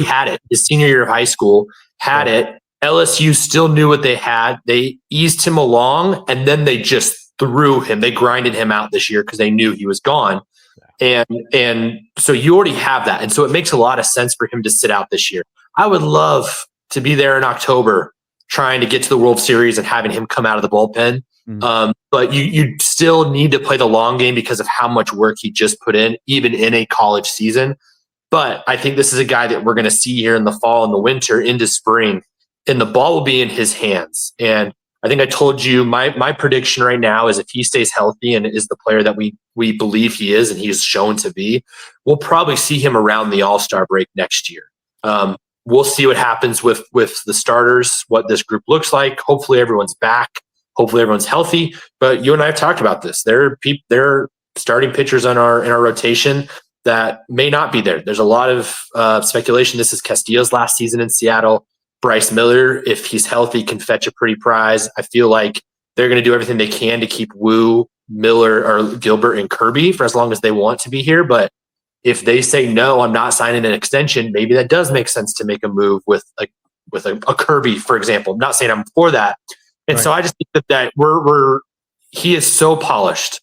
had it. His senior year of high school, had it. LSU still knew what they had. They eased him along, and then they just threw him. They grinded him out this year because they knew he was gone. And so you already have that. And so it makes a lot of sense for him to sit out this year. I would love to be there in October trying to get to the World Series and having him come out of the bullpen. But you still need to play the long game because of how much work he just put in, even in a college season. But I think this is a guy that we're going to see here in the fall and the winter into spring, and the ball will be in his hands. And I think I told you my prediction right now is if he stays healthy and is the player that we believe he is and he is shown to be, we'll probably see him around the All-Star break next year. We'll see what happens with the starters, what this group looks like. Hopefully everyone's back. Hopefully everyone's healthy. But you and I have talked about this. There are starting pitchers in our rotation that may not be there. There's a lot of speculation. This is Castillo's last season in Seattle. Bryce Miller, if he's healthy, can fetch a pretty prize. I feel like they're going to do everything they can to keep Wu, Miller, or Gilbert and Kirby for as long as they want to be here. But if they say, no, I'm not signing an extension, maybe that does make sense to make a move with a Kirby, for example. I'm not saying I'm for that. And so I just think that he is so polished.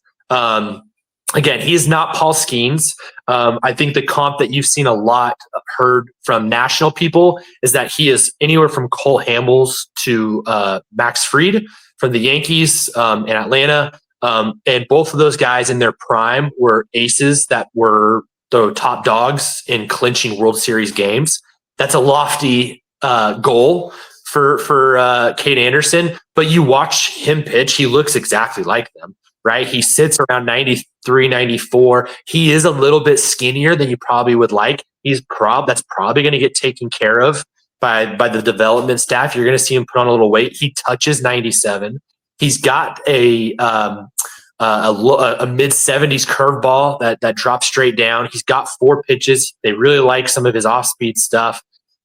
Again, he is not Paul Skeens. I think the comp that you've seen a lot heard from national people is that he is anywhere from Cole Hamels to Max Fried from the Yankees in Atlanta. And both of those guys in their prime were aces that were the top dogs in clinching World Series games. that's a lofty goal for Cade Anderson, but you watch him pitch, he looks exactly like them, right? He sits around 93, 94. He is a little bit skinnier than you probably would like. That's probably going to get taken care of by the development staff. You're going to see him put on a little weight. He touches 97. He's got a mid 70s curveball that drops straight down. He's got 4 pitches. They really like some of his off speed stuff.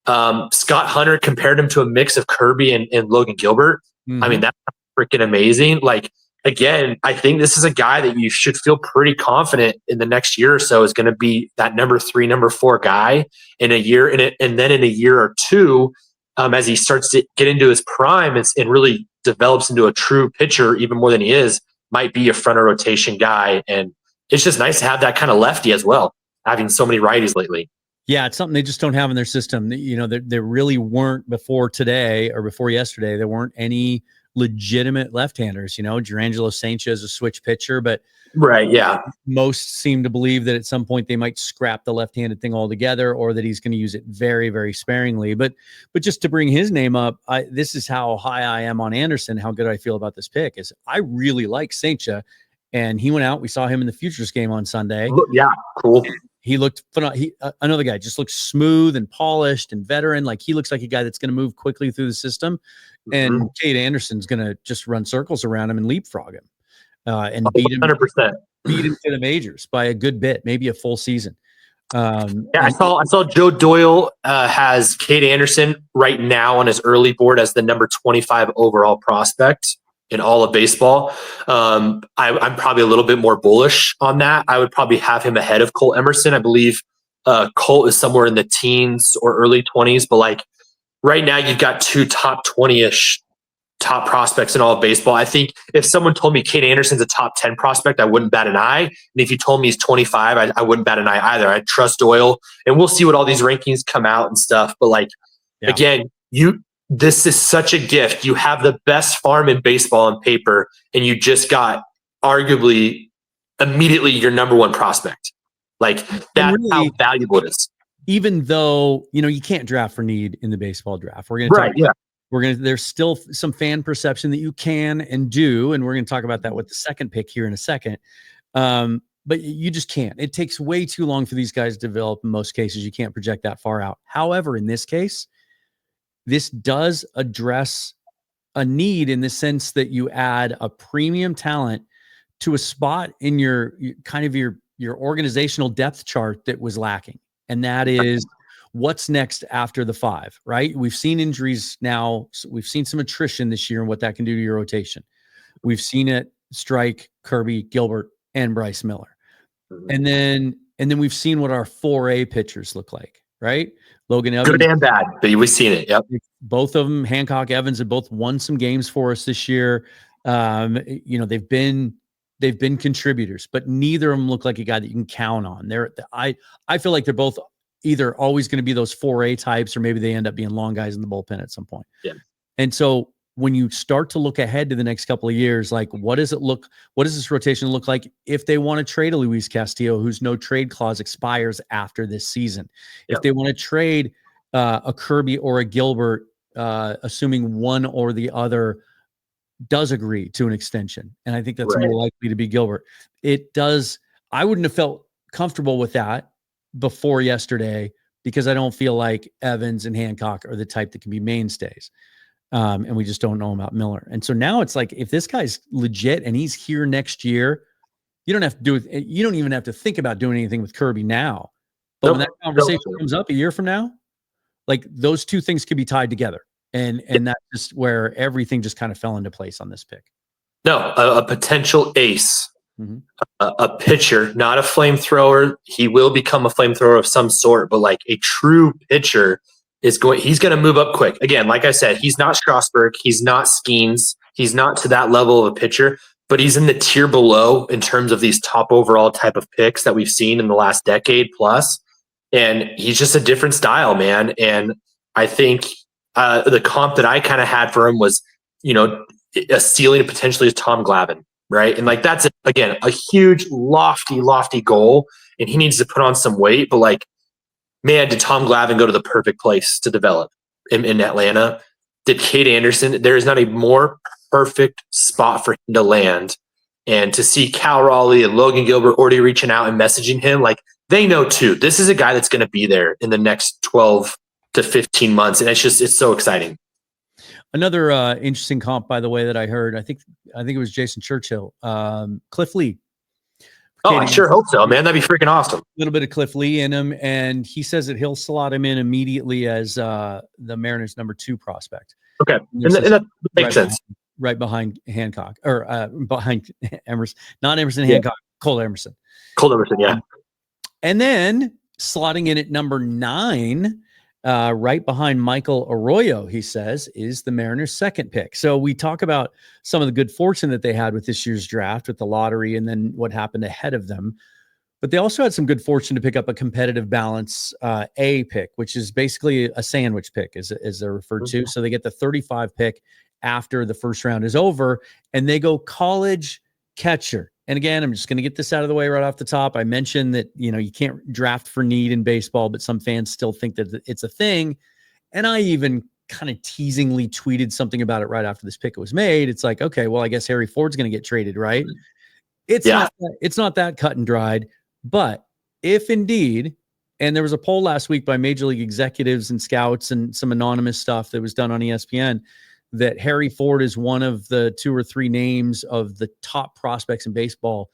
Scott Hunter compared him to a mix of Kirby and Logan Gilbert. Mm-hmm. I mean, that's freaking amazing. Like, again, I think this is a guy that you should feel pretty confident in the next year or so is going to be that number 3, number 4 guy in a year. And then in a year or two, as he starts to get into his prime and really develops into a true pitcher, even more than he is, might be a front of rotation guy. And it's just nice to have that kind of lefty as well, having so many righties lately. Yeah, it's something they just don't have in their system. You know, there really weren't before today or before yesterday. There weren't any legitimate left-handers. You know, Jurangelo Sanchez is a switch pitcher, but right, yeah, most seem to believe that at some point they might scrap the left-handed thing altogether, or that he's going to use it very, very sparingly. But just to bring his name up, this is how high I am on Anderson. How good I feel about this pick is I really like Sanchez, and he went out. We saw him in the Futures game on Sunday. Yeah, cool. He looked phenomenal. Another guy just looks smooth and polished and veteran. Like, he looks like a guy that's going to move quickly through the system. And Cade Anderson's going to just run circles around him and leapfrog him and beat him 100%. Beat him to the majors by a good bit, maybe a full season. I saw Joe Doyle has Cade Anderson right now on his early board as the number 25 overall prospect in all of baseball. I'm probably a little bit more bullish on that. I would probably have him ahead of Colt Emerson. I believe Colt is somewhere in the teens or early 20s, but like right now you've got 2 top 20-ish top prospects in all of baseball. I think if someone told me Cade Anderson's a top 10 prospect, I wouldn't bat an eye. And if you told me he's 25, I wouldn't bat an eye either. I trust Doyle, and we'll see what all these rankings come out and stuff. But like, again, this is such a gift. You have the best farm in baseball on paper, and you just got arguably immediately your number 1 prospect. Like, that's really how valuable it is. Even though, you know, you can't draft for need in the baseball draft. We're going to there's still some fan perception that you can and do, and we're going to talk about that with the second pick here in a second. But you just can't. It takes way too long for these guys to develop. In most cases, you can't project that far out. However, in this case, this does address a need in the sense that you add a premium talent to a spot in your organizational depth chart that was lacking. And that is what's next after the 5, right? We've seen injuries now. We've seen some attrition this year and what that can do to your rotation. We've seen it strike Kirby, Gilbert, and Bryce Miller. And then we've seen what our 4A pitchers look like, right? Logan Evans. Good and bad, but we've seen it. Yep. Both of them, Hancock, Evans, have both won some games for us this year. You know, they've been contributors, but neither of them look like a guy that you can count on. I feel like they're both either always going to be those 4A types, or maybe they end up being long guys in the bullpen at some point. Yeah. And so when you start to look ahead to the next couple of years, like what does this rotation look like if they want to trade a Luis Castillo, whose no trade clause expires after this season? If they want to trade a Kirby or a Gilbert, assuming one or the other does agree to an extension. And I think that's more likely to be Gilbert. It does. I wouldn't have felt comfortable with that before yesterday, because I don't feel like Evans and Hancock are the type that can be mainstays. And we just don't know about Miller. And so now it's like, if this guy's legit and he's here next year, you don't even have to think about doing anything with Kirby now. But when that conversation comes up a year from now, like, those two things could be tied together. And that's just where everything just kind of fell into place on this pick. No, a potential ace, a pitcher, not a flamethrower. He will become a flamethrower of some sort, but like a true pitcher he's going to move up quick. Again, like I said, he's not Strasburg. He's not Skeens. He's not to that level of a pitcher, but he's in the tier below in terms of these top overall type of picks that we've seen in the last decade plus. And he's just a different style, man. And I think the comp that I kind of had for him was, you know, a ceiling potentially is Tom Glavine, right? And like, that's, again, a huge, lofty goal. And he needs to put on some weight, but like, man, did Tom Glavine go to the perfect place to develop in Atlanta? Did Cade Anderson? There is not a more perfect spot for him to land. And to see Cal Raleigh and Logan Gilbert already reaching out and messaging him, like they know too, this is a guy that's going to be there in the next 12 to 15 months. And it's so exciting. Another interesting comp, by the way, that I heard, I think it was Jason Churchill, Cliff Lee. Oh, I sure hope so, man. That'd be freaking awesome. A little bit of Cliff Lee in him, and he says that he'll slot him in immediately as the Mariners' number 2 prospect. Okay, and that makes sense. Right behind Hancock, or behind Emerson, not Emerson Hancock, Cole Emerson. Cole Emerson, yeah. And then slotting in at number 9, right behind Michael Arroyo, he says, is the Mariners' second pick. So we talk about some of the good fortune that they had with this year's draft, with the lottery, and then what happened ahead of them. But they also had some good fortune to pick up a competitive balance A pick, which is basically a sandwich pick, as they're referred to. So they get the 35 pick after the first round is over, and they go college catcher. And again, I'm just going to get this out of the way right off the top. I mentioned that, you can't draft for need in baseball, but some fans still think that it's a thing. And I even kind of teasingly tweeted something about it right after this pick was made. It's like, okay, well, I guess Harry Ford's going to get traded, right? It's not that cut and dried. But if indeed, and there was a poll last week by Major League executives and scouts and some anonymous stuff that was done on ESPN, that Harry Ford is one of the 2 or 3 names of the top prospects in baseball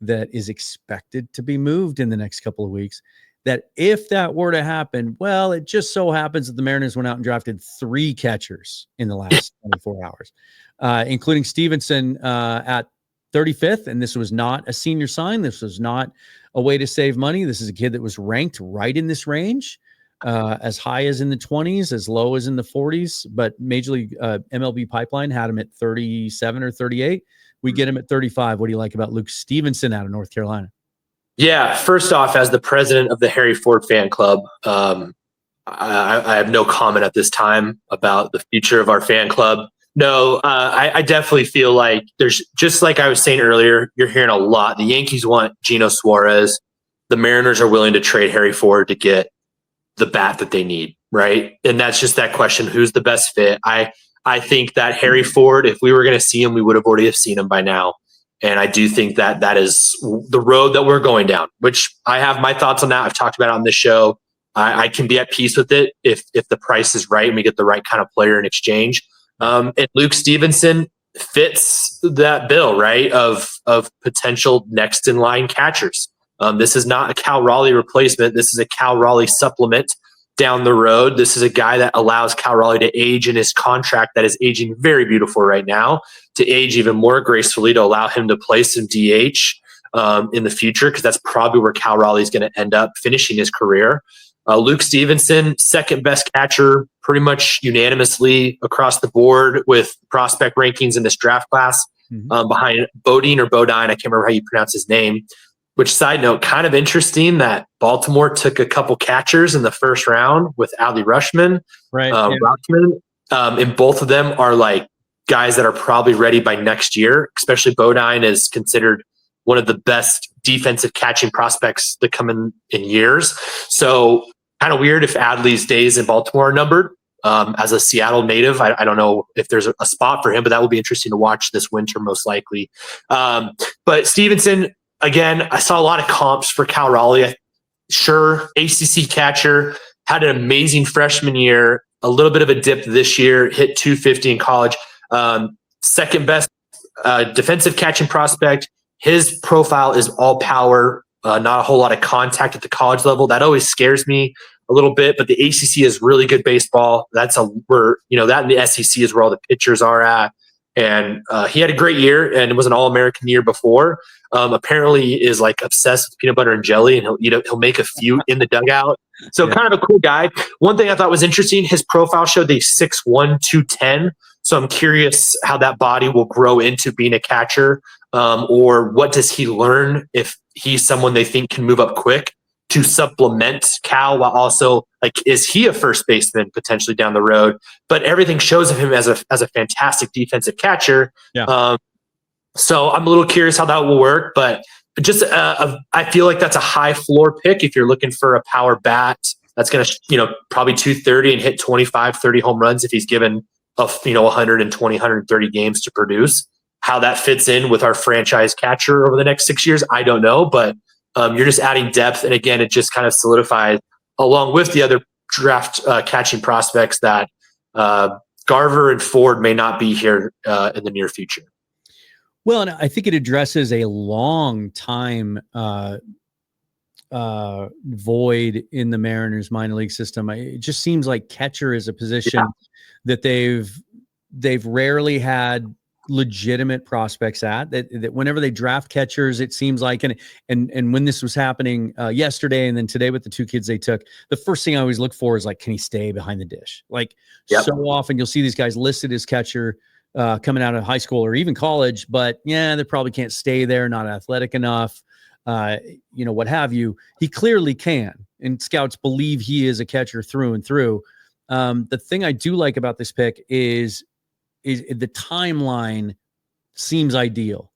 that is expected to be moved in the next couple of weeks. That if that were to happen, well, it just so happens that the Mariners went out and drafted 3 catchers in the last 24 hours, including Stevenson at 35th. And this was not a senior sign. This was not a way to save money. This is a kid that was ranked right in this range. As high as in the 20s, as low as in the 40s, but Major League MLB Pipeline had him at 37 or 38. We get him at 35. What do you like about Luke Stevenson out of North Carolina? Yeah, first off, as the president of the Harry Ford fan club, I have no comment at this time about the future of our fan club. No, I definitely feel like there's, just like I was saying earlier, you're hearing a lot. The Yankees want Gino Suarez. The Mariners are willing to trade Harry Ford to get the bat that they need, right? And that's just that question, who's the best fit? I think that Harry Ford, if we were going to see him, we would have already seen him by now. And I do think that that is the road that we're going down, which I have my thoughts on that. I've talked about it on this show. I can be at peace with it if the price is right and we get the right kind of player in exchange. And Luke Stevenson fits that bill, right? Of potential next in line catchers. This is not a Cal Raleigh replacement. This is a Cal Raleigh supplement down the road. This is a guy that allows Cal Raleigh to age in his contract that is aging very beautiful right now, to age even more gracefully, to allow him to play some DH in the future, because that's probably where Cal Raleigh is going to end up finishing his career. Luke Stevenson, second best catcher, pretty much unanimously across the board with prospect rankings in this draft class, behind Bodine, I can't remember how you pronounce his name. Which, side note, kind of interesting that Baltimore took a couple catchers in the first round with Adley Rutschman, right? Rutschman, and both of them are like guys that are probably ready by next year. Especially Bodine is considered one of the best defensive catching prospects that come in years. So kind of weird if Adley's days in Baltimore are numbered. As a Seattle native, I don't know if there's a spot for him, but that will be interesting to watch this winter, most likely. But Stevenson, again, I saw a lot of comps for Cal Raleigh. Sure, ACC catcher, had an amazing freshman year, a little bit of a dip this year, hit 250 in college. Second best defensive catching prospect. His profile is all power, not a whole lot of contact at the college level. That always scares me a little bit, but the ACC is really good baseball. That and the SEC is where all the pitchers are at. And he had a great year and was an All-American the year before. Apparently is like obsessed with peanut butter and jelly, and he'll make a few in the dugout. So kind of a cool guy. One thing I thought was interesting, his profile showed that he's 6'1", 210. So I'm curious how that body will grow into being a catcher, or what does he learn if he's someone they think can move up quick to supplement Cal, while also, like, is he a first baseman potentially down the road? But everything shows of him as a fantastic defensive catcher. Yeah. So I'm a little curious how that will work, but just I feel like that's a high floor pick if you're looking for a power bat that's going to, probably 230 and hit 25, 30 home runs if he's given 120, 130 games to produce. How that fits in with our franchise catcher over the next 6 years, I don't know, but you're just adding depth. And again, it just kind of solidifies, along with the other draft catching prospects, that Garver and Ford may not be here in the near future. Well, and I think it addresses a long time void in the Mariners minor league system. It just seems like catcher is a position that they've rarely had legitimate prospects at. That whenever they draft catchers, it seems like, and when this was happening yesterday and then today with the two kids they took, the first thing I always look for is like, can he stay behind the dish? Like so often you'll see these guys listed as catcher coming out of high school or even college, but they probably can't stay there, not athletic enough, what have you. He clearly can, and scouts believe he is a catcher through and through. The thing I do like about this pick is the timeline seems ideal.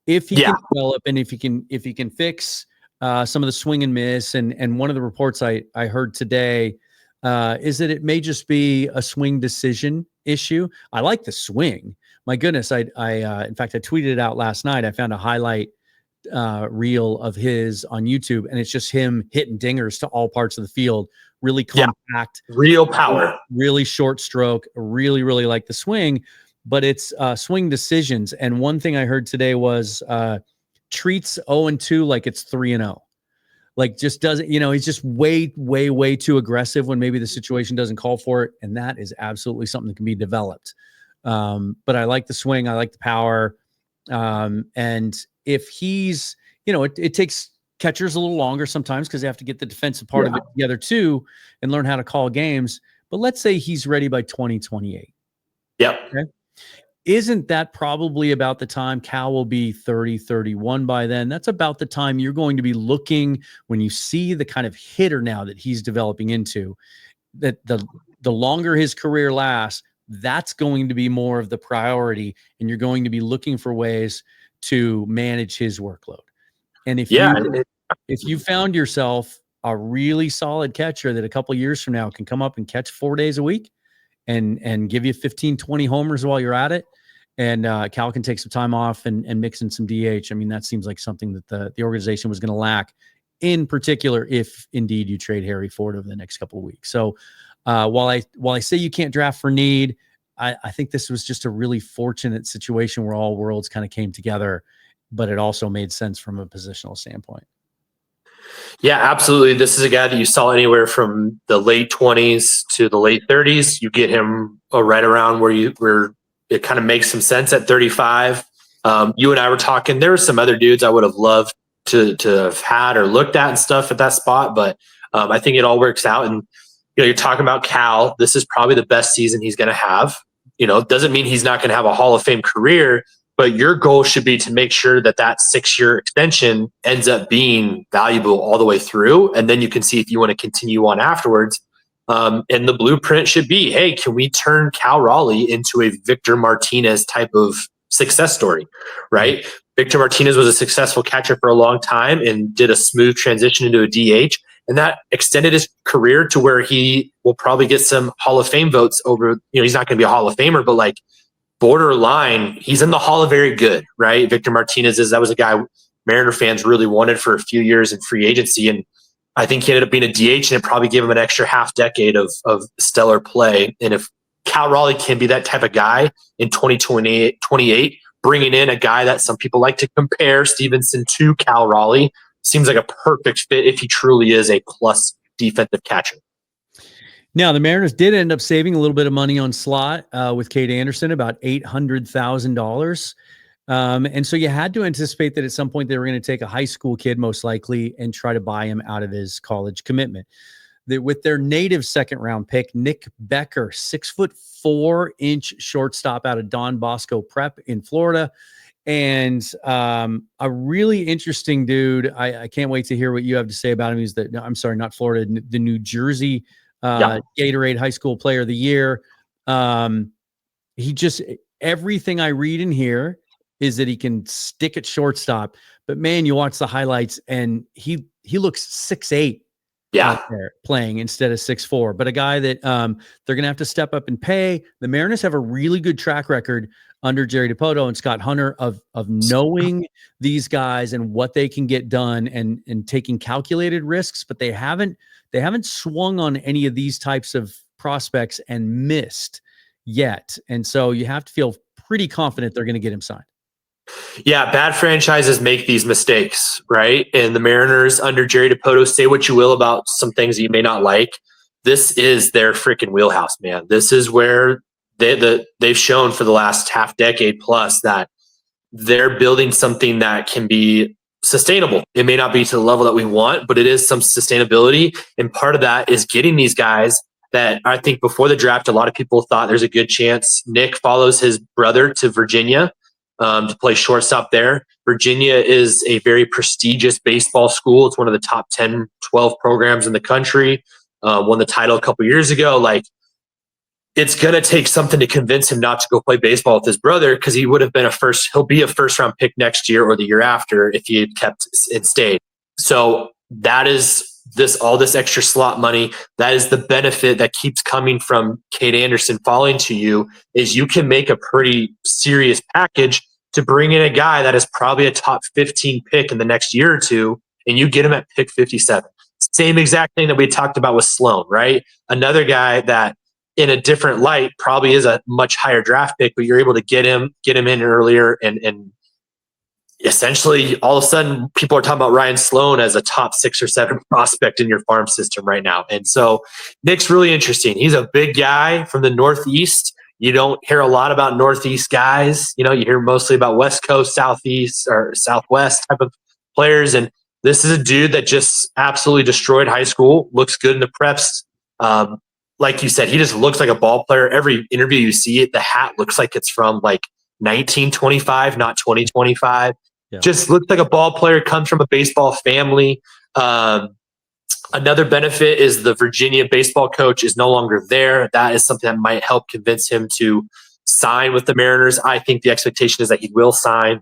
If he can develop and if he can fix some of the swing and miss, and one of the reports I heard today is that it may just be a swing decision issue. I like the swing. My goodness, in fact, I tweeted it out last night. I found a highlight reel of his on YouTube, and it's just him hitting dingers to all parts of the field. Really compact, real power, really short stroke. Really, really like the swing, but it's swing decisions. And one thing I heard today was treats 0-2 like it's 3-0. Like just doesn't, he's just way, way, way too aggressive when maybe the situation doesn't call for it. And that is absolutely something that can be developed. But I like the swing. I like the power. And if he's, it takes catchers a little longer sometimes because they have to get the defensive part of it together too and learn how to call games. But let's say he's ready by 2028. Yep. Okay? Isn't that probably about the time Cal will be 30, 31 by then? That's about the time you're going to be looking, when you see the kind of hitter now that he's developing into, that the longer his career lasts, that's going to be more of the priority. And you're going to be looking for ways to manage his workload. And if you found yourself a really solid catcher that a couple years from now can come up and catch 4 days a week and give you 15, 20 homers while you're at it, and Cal can take some time off and mix in some DH. I mean, that seems like something that the organization was going to lack, in particular if indeed you trade Harry Ford over the next couple of weeks. So while I say you can't draft for need, I think this was just a really fortunate situation where all worlds kind of came together, but it also made sense from a positional standpoint. Yeah, absolutely. This is a guy that you saw anywhere from the late 20s to the late 30s. You get him right around where it kind of makes some sense at 35. You and I were talking. There were some other dudes I would have loved to have had or looked at and stuff at that spot, but I think it all works out. And you're talking about Cal. This is probably the best season he's going to have. It doesn't mean he's not going to have a Hall of Fame career, but your goal should be to make sure that 6-year extension ends up being valuable all the way through. And then you can see if you want to continue on afterwards. And the blueprint should be, hey, can we turn Cal Raleigh into a Victor Martinez type of success story, right? Mm-hmm. Victor Martinez was a successful catcher for a long time and did a smooth transition into a DH. And that extended his career to where he will probably get some Hall of Fame votes over, he's not going to be a Hall of Famer, but like borderline, he's in the Hall of Very Good, right? Victor Martinez that was a guy Mariner fans really wanted for a few years in free agency. And I think he ended up being a DH, and it probably gave him an extra half decade of stellar play. And if Cal Raleigh can be that type of guy in 2028, bringing in a guy that some people like to compare Stevenson to Cal Raleigh, seems like a perfect fit if he truly is a plus defensive catcher. Now, the Mariners did end up saving a little bit of money on slot with Cade Anderson, about $800,000. And so you had to anticipate that at some point they were going to take a high school kid, most likely, and try to buy him out of his college commitment. With their native second-round pick, Nick Becker, 6'4" shortstop out of Don Bosco Prep in Florida. And a really interesting dude. I can't wait to hear what you have to say about him. He's not Florida, the New Jersey Gatorade High School Player of the Year. Everything I read in here is that he can stick at shortstop. But man, you watch the highlights and he looks 6'8", Yeah. out there playing instead of 6'4", but a guy that they're going to have to step up and pay. The Mariners have a really good track record under Jerry Dipoto and Scott Hunter of knowing these guys and what they can get done and taking calculated risks, but they haven't swung on any of these types of prospects and missed yet. And so you have to feel pretty confident they're going to get him signed. Yeah, bad franchises make these mistakes, right? And the Mariners under Jerry Dipoto, say what you will about some things you may not like. This is their freaking wheelhouse, man. This is where they've shown for the last half decade plus that they're building something that can be sustainable. It may not be to the level that we want, but it is some sustainability. And part of that is getting these guys that I think before the draft, a lot of people thought there's a good chance. Nick follows his brother to Virginia to play shortstop there. Virginia is a very prestigious baseball school. It's one of the top 10, 12 programs in the country. Won the title a couple years ago. Like, it's going to take something to convince him not to go play baseball with his brother, because he would have been he'll be a first round pick next year or the year after if he had kept and stayed. So that is all this extra slot money. That is the benefit that keeps coming from Cade Anderson falling to you, is you can make a pretty serious package to bring in a guy that is probably a top 15 pick in the next year or two, and you get him at pick 57. Same exact thing that we talked about with Sloan, right? Another guy that in a different light probably is a much higher draft pick, but you're able to get him in earlier, and essentially all of a sudden people are talking about Ryan Sloan as a top 6 or 7 prospect in your farm system right now. And so Nick's really interesting. He's a big guy from the Northeast. You don't hear a lot about Northeast guys. You hear mostly about West Coast, Southeast, or Southwest type of players. And this is a dude that just absolutely destroyed high school, looks good in the preps. Like you said, he just looks like a ball player. Every interview you see it, the hat looks like it's from like 1925, not 2025. Yeah. Just looks like a ball player, comes from a baseball family. Another benefit is the Virginia baseball coach is no longer there. That is something that might help convince him to sign with the Mariners. I think the expectation is that he will sign.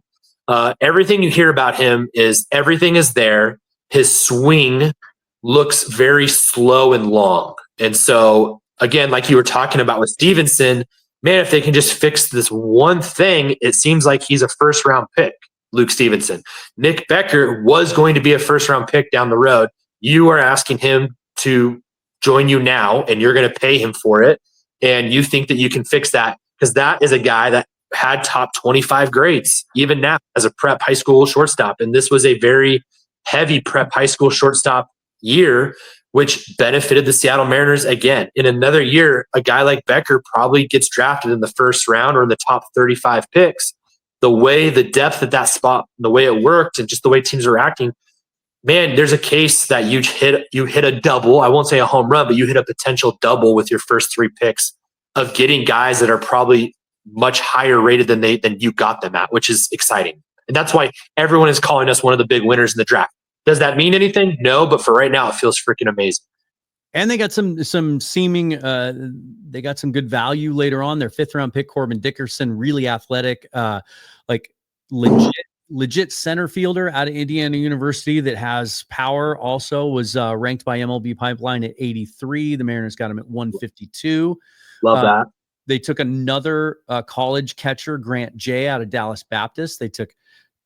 Everything you hear about him is everything is there. His swing looks very slow and long. And so, again, like you were talking about with Stevenson, man, if they can just fix this one thing, it seems like he's a first-round pick, Luke Stevenson. Nick Becker was going to be a first-round pick down the road. You are asking him to join you now, and you're going to pay him for it. And you think that you can fix that, because that is a guy that had top 25 grades, even now as a prep high school shortstop. And this was a very heavy prep high school shortstop year, which benefited the Seattle Mariners. Again, in another year, a guy like Becker probably gets drafted in the first round or in the top 35 picks. The way the depth at that spot, the way it worked, and just the way teams are acting, man, there's a case that you hit a double. I won't say a home run, but you hit a potential double with your first 3 picks of getting guys that are probably much higher rated than you got them at, which is exciting. And that's why everyone is calling us one of the big winners in the draft. Does that mean anything? No, but for right now, it feels freaking amazing. And they got some seeming, they got some good value later on. Their 5th round pick, Corbin Dickerson, really athletic, like legit center fielder out of Indiana University that has power. Also was ranked by MLB Pipeline at 83. The Mariners got him at 152. Love that. They took another college catcher, Grant Jay, out of Dallas Baptist. They took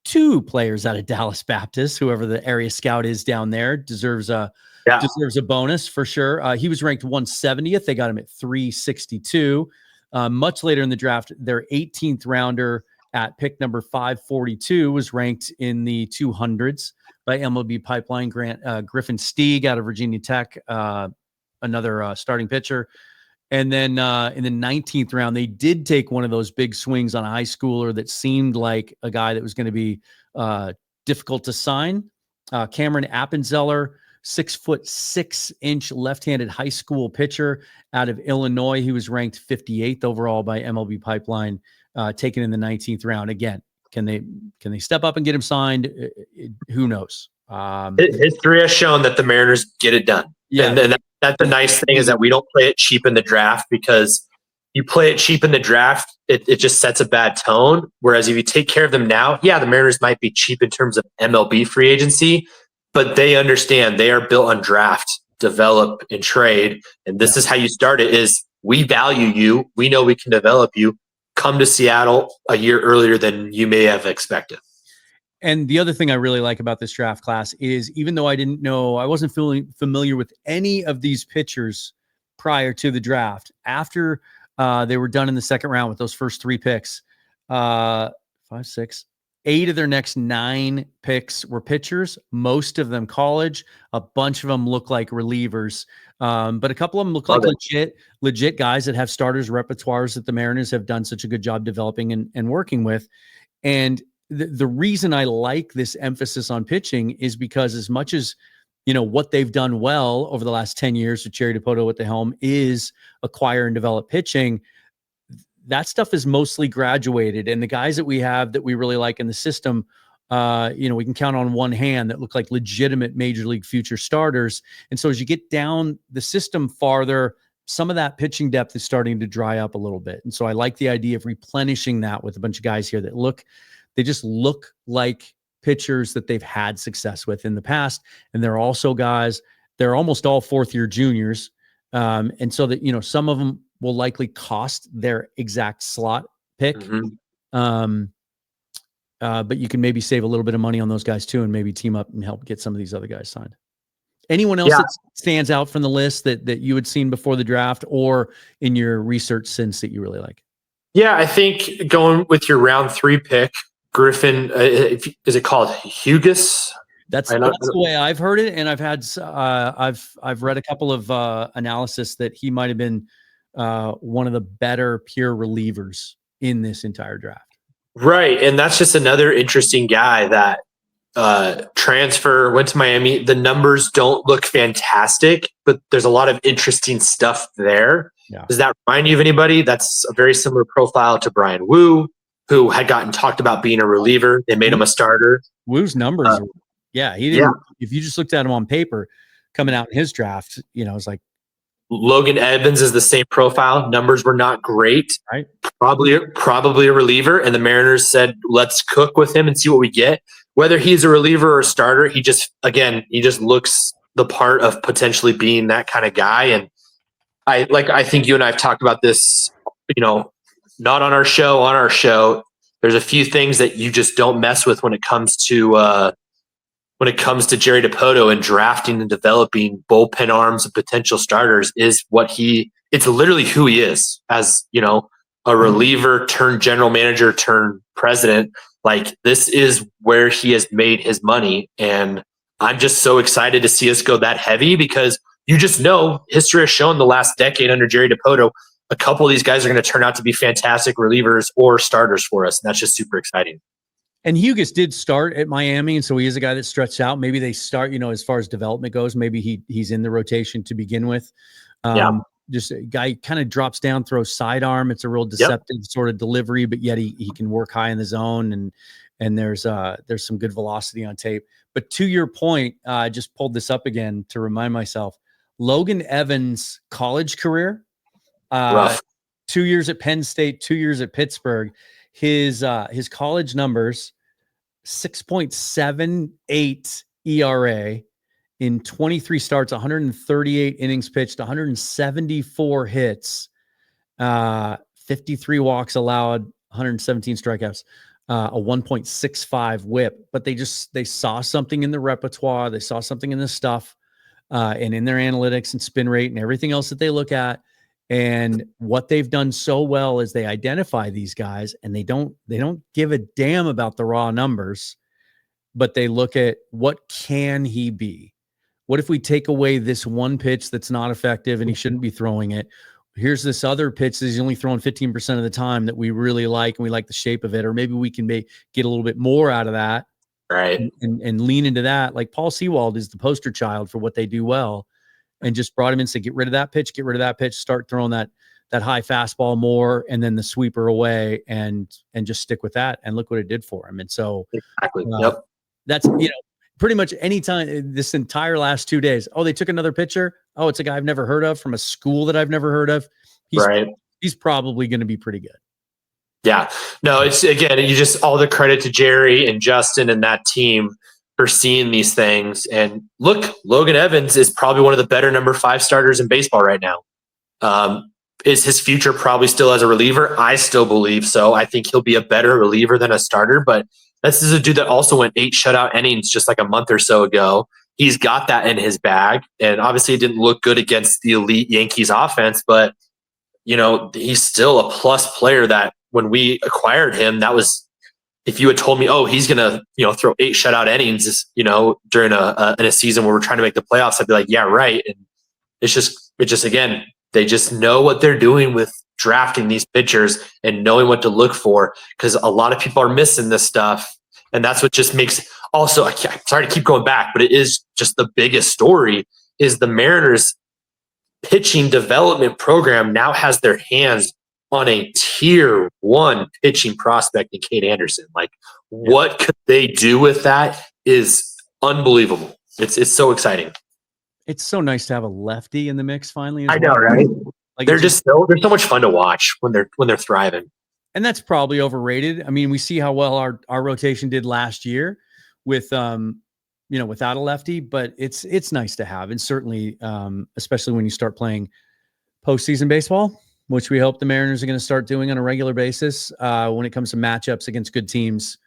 2 players out of Dallas Baptist. Whoever the area scout is down there deserves a bonus for sure. He was ranked 170th. They got him at 362. Much later in the draft, their 18th rounder at pick number 542 was ranked in the 200s by MLB Pipeline. Griffin Stieg out of Virginia Tech, another starting pitcher. And then in the 19th round, they did take one of those big swings on a high schooler that seemed like a guy that was going to be difficult to sign. Cameron Appenzeller, 6'6" left-handed high school pitcher out of Illinois. He was ranked 58th overall by MLB Pipeline, taken in the 19th round. Again, can they step up and get him signed? Who knows? History has shown that the Mariners get it done. Yeah, and that's the nice thing, is that we don't play it cheap in the draft, because you play it cheap in the draft, it just sets a bad tone. Whereas if you take care of them now, yeah, the Mariners might be cheap in terms of MLB free agency, but they understand they are built on draft. develop, and trade. And this is how you start it: is we value you. We know we can develop you. Come to Seattle a year earlier than you may have expected. And the other thing I really like about this draft class is, even though I wasn't familiar with any of these pitchers prior to the draft, after they were done in the second round with those first 3 picks, 5, 6, 8 of their next 9 picks were pitchers, most of them college. A bunch of them look like relievers, but a couple of them look like legit guys that have starters repertoires that the Mariners have done such a good job developing and working with. And the reason I like this emphasis on pitching is because, as much as, what they've done well over the last 10 years with Jerry Dipoto at the helm is acquire and develop pitching, that stuff is mostly graduated. And the guys that we have that we really like in the system, we can count on one hand that look like legitimate major league future starters. And so as you get down the system farther, some of that pitching depth is starting to dry up a little bit. And so I like the idea of replenishing that with a bunch of guys here that they just look like pitchers that they've had success with in the past. And they're also guys, they're almost all 4th-year juniors. And so that, some of them will likely cost their exact slot pick. But you can maybe save a little bit of money on those guys too, and maybe team up and help get some of these other guys signed. Anyone else that stands out from the list that you had seen before the draft or in your research since that you really like? Yeah, I think going with your round 3 pick, Griffin, is it called Hugus? That's the way I've heard it, and I've had I've read a couple of analysis that he might have been one of the better pure relievers in this entire draft. Right, and that's just another interesting guy that transfer, went to Miami. The numbers don't look fantastic, but there's a lot of interesting stuff there. Yeah. Does that remind you of anybody? That's a very similar profile to Brian Wu, who had gotten talked about being a reliever. They made him a starter. Wu's numbers, he didn't. Yeah. If you just looked at him on paper coming out in his draft, it's like Logan Evans is the same profile. Numbers were not great. Right. Probably a reliever. And the Mariners said, let's cook with him and see what we get. Whether he's a reliever or a starter, he just looks the part of potentially being that kind of guy. And I think you and I have talked about this, not on our show, there's a few things that you just don't mess with when it comes to Jerry Dipoto and drafting and developing bullpen arms of potential starters. It's literally who he is as, a reliever turned general manager turned president. Like, this is where he has made his money. And I'm just so excited to see us go that heavy, because history has shown the last decade under Jerry Dipoto, a couple of these guys are going to turn out to be fantastic relievers or starters for us. And that's just super exciting. And Hugus did start at Miami, and so he is a guy that stretched out. Maybe they start, as far as development goes, maybe he's in the rotation to begin with. Just a guy kind of drops down, throws sidearm. It's a real deceptive sort of delivery, but yet he can work high in the zone, and there's some good velocity on tape. But to your point, I just pulled this up again to remind myself. Logan Evans' college career, 2 years at Penn State, 2 years at Pittsburgh. His college numbers, 6.78 ERA in 23 starts, 138 innings pitched, 174 hits, 53 walks allowed, 117 strikeouts, a 1.65 whip. But they saw something in the repertoire. They saw something in the stuff and in their analytics and spin rate and everything else that they look at. And what they've done so well is they identify these guys, and they don't give a damn about the raw numbers, but they look at what can he be? What if we take away this one pitch that's not effective and he shouldn't be throwing it? Here's this other pitch that he's only throwing 15% of the time that we really like, and we like the shape of it, or maybe we can get a little bit more out of that, right? And lean into that. Like Paul Sewald is the poster child for what they do well. And just brought him in and said, get rid of that pitch, start throwing that high fastball more, and then the sweeper away, and just stick with that. And look what it did for him. And so exactly. That's, pretty much any time this entire last 2 days. Oh, they took another pitcher. Oh, it's a guy I've never heard of from a school that I've never heard of. He's probably going to be pretty good. Yeah. No, it's, again, you just, all the credit to Jerry and Justin and that team. for seeing these things. And look, Logan Evans is probably one of the better number 5 starters in baseball right now. Is his future probably still as a reliever? I still believe so. I think he'll be a better reliever than a starter, but this is a dude that also went 8 shutout innings just like a month or so ago. He's got that in his bag, and obviously it didn't look good against the elite Yankees offense, but he's still a plus player that when we acquired him, that was, if you had told me, oh, he's going to, throw 8 shutout innings, during in a season where we're trying to make the playoffs, I'd be like, yeah, right. And it just, again, they just know what they're doing with drafting these pitchers and knowing what to look for, because a lot of people are missing this stuff. And that's what just makes, also, I'm sorry to keep going back, but it is just the biggest story is the Mariners pitching development program now has their hands on a tier 1 pitching prospect in Cade Anderson. Like, what could they do with that is unbelievable. It's so exciting. It's so nice to have a lefty in the mix finally. I know, right? Like, they're so much fun to watch when they're thriving. And that's probably overrated. I mean, we see how well our rotation did last year with without a lefty, but it's nice to have, and certainly especially when you start playing postseason baseball, which we hope the Mariners are going to start doing on a regular basis. When it comes to matchups against good teams,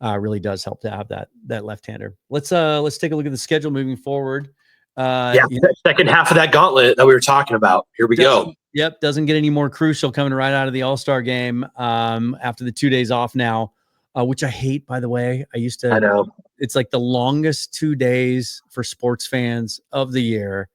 really does help to have that left-hander. Let's take a look at the schedule moving forward. Second half of that gauntlet that we were talking about. Here we go. Yep, doesn't get any more crucial coming right out of the All-Star game after the 2 days off now, which I hate, by the way. I know. It's like the longest 2 days for sports fans of the year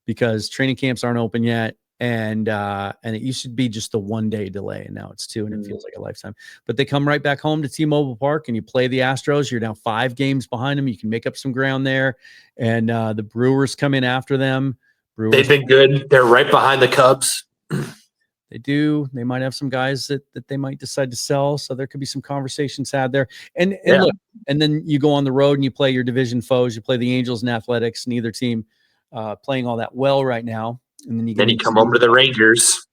because training camps aren't open yet. And it used to be just a 1 day delay, and now it's 2, and it feels like a lifetime. But they come right back home to T-Mobile Park, and you play the Astros. You're now 5 games behind them. You can make up some ground there, and the Brewers come in after them. They've been good. They're right behind the Cubs. They do. They might have some guys that they might decide to sell, so there could be some conversations had there. And look, and then you go on the road and you play your division foes. You play the Angels and Athletics. Neither team playing all that well right now. And then you come over to the Rangers.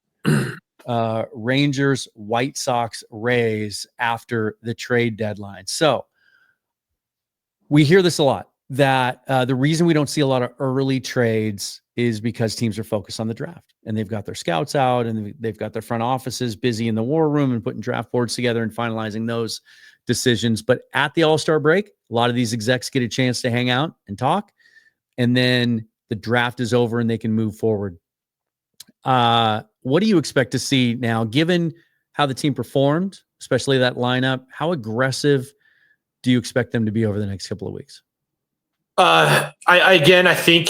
Rangers, White Sox, Rays after the trade deadline. So we hear this a lot, that the reason we don't see a lot of early trades is because teams are focused on the draft, and they've got their scouts out, and they've got their front offices busy in the war room and putting draft boards together and finalizing those decisions. But at the All-Star break, a lot of these execs get a chance to hang out and talk, and then the draft is over and they can move forward. What do you expect to see now, given how the team performed, especially that lineup? How aggressive do you expect them to be over the next couple of weeks? I think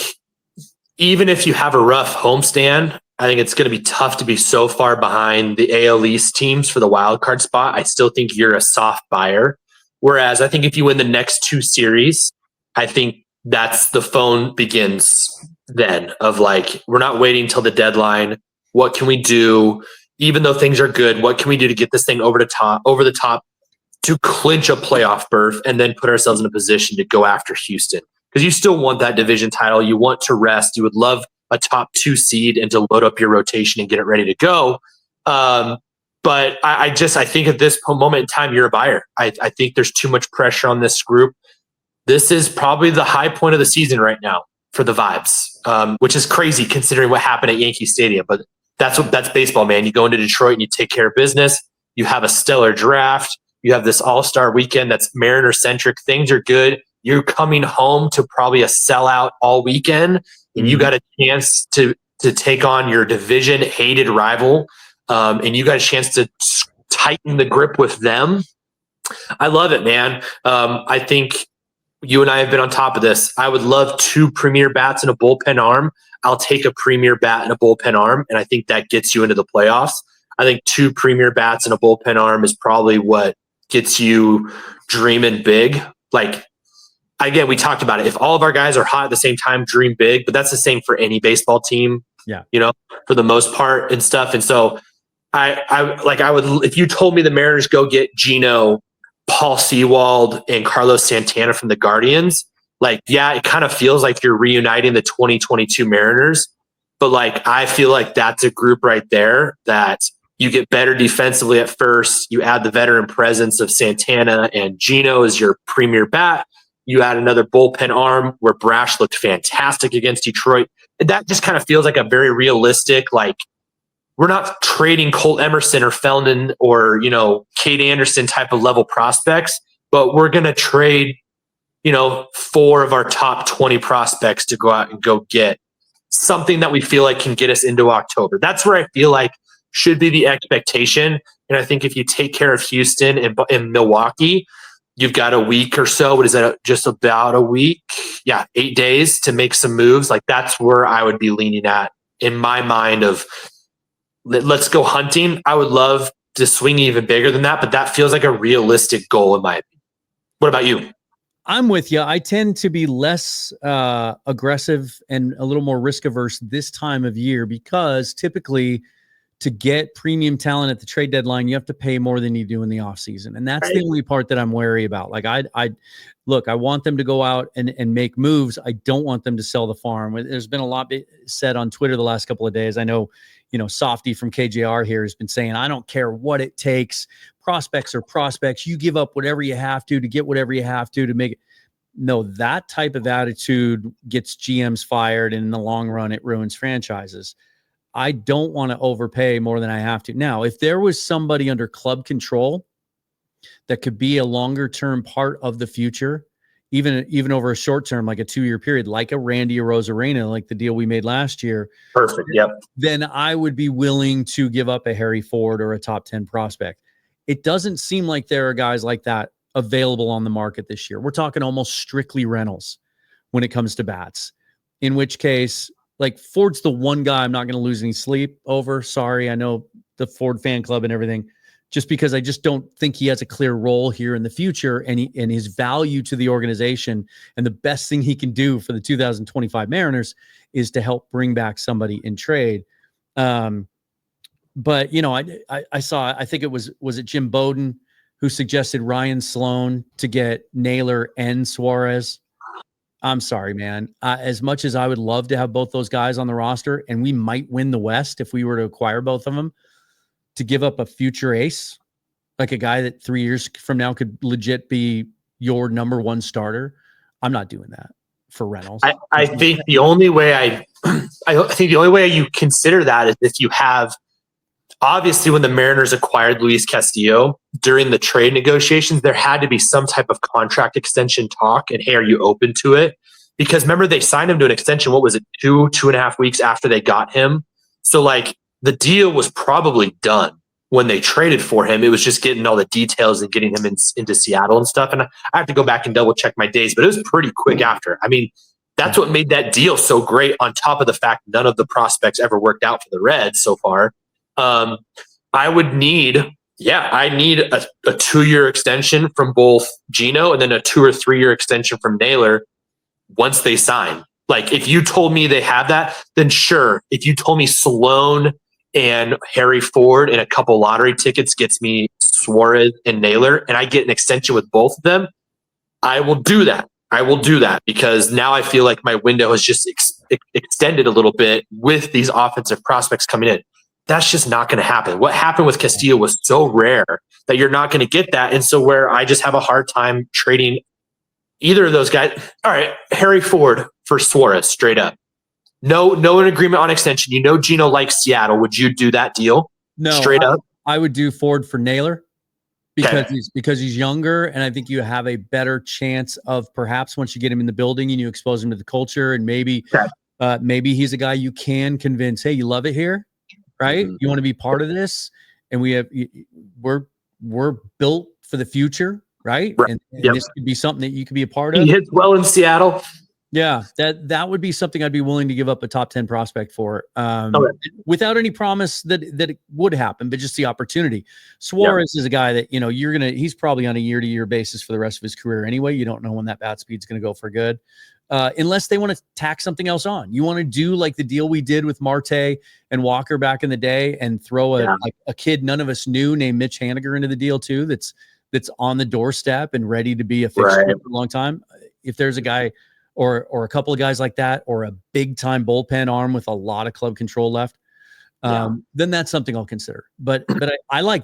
even if you have a rough homestand, I think it's going to be tough to be so far behind the AL East teams for the wild card spot. I still think you're a soft buyer. Whereas I think if you win the next 2 series, I think that's the phone begins then of like, we're not waiting till the deadline. What can we do? Even though things are good, what can we do to get this thing over the top to clinch a playoff berth and then put ourselves in a position to go after Houston? Because you still want that division title. You want to rest. You would love a top 2 seed and to load up your rotation and get it ready to go. But I think at this moment in time, you're a buyer. I think there's too much pressure on this group. This is probably the high point of the season right now for the vibes, which is crazy considering what happened at Yankee Stadium. But that's baseball, man. You go into Detroit and you take care of business. You have a stellar draft. You have this all-star weekend that's Mariner-centric. Things are good. You're coming home to probably a sellout all weekend, and you got a chance to take on your division-hated rival, and you got a chance to tighten the grip with them. I love it, man. I think you and I have been on top of this. I would love 2 premier bats and a bullpen arm. I'll take a premier bat and a bullpen arm, and I think that gets you into the playoffs. I think 2 premier bats and a bullpen arm is probably what gets you dreaming big. Like, again, we talked about it. If all of our guys are hot at the same time, dream big, but that's the same for any baseball team, for the most part and stuff. And so I would, if you told me the Mariners go get Gino, Paul Sewald, and Carlos Santana from the Guardians, like, yeah, it kind of feels like you're reuniting the 2022 Mariners. But like, I feel like that's a group right there that you get better defensively at first. You add the veteran presence of Santana and Gino as your premier bat. You add another bullpen arm where Brash looked fantastic against Detroit. And that just kind of feels like a very realistic, like, we're not trading Colt Emerson or Feldman or, Cade Anderson type of level prospects, but we're going to trade, 4 of our top 20 prospects to go out and go get something that we feel like can get us into October. That's where I feel like should be the expectation. And I think if you take care of Houston and Milwaukee, you've got a week or so. What is that? Just about a week? Yeah, 8 days to make some moves. Like, that's where I would be leaning at in my mind of, let's go hunting. I would love to swing even bigger than that, but that feels like a realistic goal in my opinion. What about you? I'm with you. I tend to be less aggressive and a little more risk averse this time of year, because typically to get premium talent at the trade deadline, you have to pay more than you do in the offseason. And that's the only part that I'm wary about. Like, I want them to go out and make moves. I don't want them to sell the farm. There's been a lot said on Twitter the last couple of days. I know, Softy from KJR here has been saying, I don't care what it takes. Prospects are prospects. You give up whatever you have to get whatever you have to make it. No, that type of attitude gets GMs fired, and in the long run, it ruins franchises. I don't want to overpay more than I have to. Now, if there was somebody under club control that could be a longer term part of the future, even over a short term, like a 2-year period, like a Randy Arozarena, like the deal we made last year. Perfect. Yep. Then I would be willing to give up a Harry Ford or a top 10 prospect. It doesn't seem like there are guys like that available on the market this year. We're talking almost strictly rentals when it comes to bats, in which case, like, Ford's the one guy I'm not going to lose any sleep over. Sorry, I know the Ford fan club and everything, just because I just don't think he has a clear role here in the future, and his value to the organization, and the best thing he can do for the 2025 Mariners is to help bring back somebody in trade. But I saw, I think it was it Jim Bowden who suggested Ryan Sloan to get Naylor and Suarez. I'm sorry, man. As much as I would love to have both those guys on the roster, and we might win the West if we were to acquire both of them, to give up a future ace, like a guy that 3 years from now could legit be your number one starter, I'm not doing that for Reynolds. I think the only way I think the only way you consider that is if you have, obviously, when the Mariners acquired Luis Castillo during the trade negotiations, there had to be some type of contract extension talk. And hey, are you open to it? Because remember, they signed him to an extension. What was it? 2.5 weeks after they got him. So, like, the deal was probably done when they traded for him. It was just getting all the details and getting him into Seattle and stuff. And I have to go back and double check my days, but it was pretty quick after. I mean, that's what made that deal so great, on top of the fact none of the prospects ever worked out for the Reds so far. I would need, a 2-year extension from both Gino, and then a 2 or 3 year extension from Naylor once they sign. Like, if you told me they have that, then sure. If you told me Sloan and Harry Ford and a couple lottery tickets gets me Suarez and Naylor, and I get an extension with both of them, I will do that. Because now I feel like my window has just extended a little bit with these offensive prospects coming in. That's just not going to happen. What happened with Castillo was so rare that you're not going to get that. And so where I just have a hard time trading either of those guys. All right, Harry Ford for Suarez, straight up. No an agreement on extension. Gino likes Seattle. Would you do that deal? No, straight up. I would do Ford for Naylor because he's younger, and I think you have a better chance of, perhaps once you get him in the building and you expose him to the culture, and maybe he's a guy you can convince, hey, you love it here, right? Mm-hmm. You want to be part of this, and we're built for the future, right? And this could be something that you could be a part of. He hits well in Seattle. Yeah, that would be something I'd be willing to give up a top 10 prospect for, without any promise that it would happen, but just the opportunity. Suarez is a guy that, he's probably on a year-to-year basis for the rest of his career anyway. You don't know when that bat speed's going to go for good, unless they want to tack something else on. You want to do like the deal we did with Marte and Walker back in the day, and throw a kid none of us knew named Mitch Haniger into the deal too. That's on the doorstep and ready to be a fixture for a long time. If there's a guy or a couple of guys like that, or a big time bullpen arm with a lot of club control left, then that's something I'll consider. But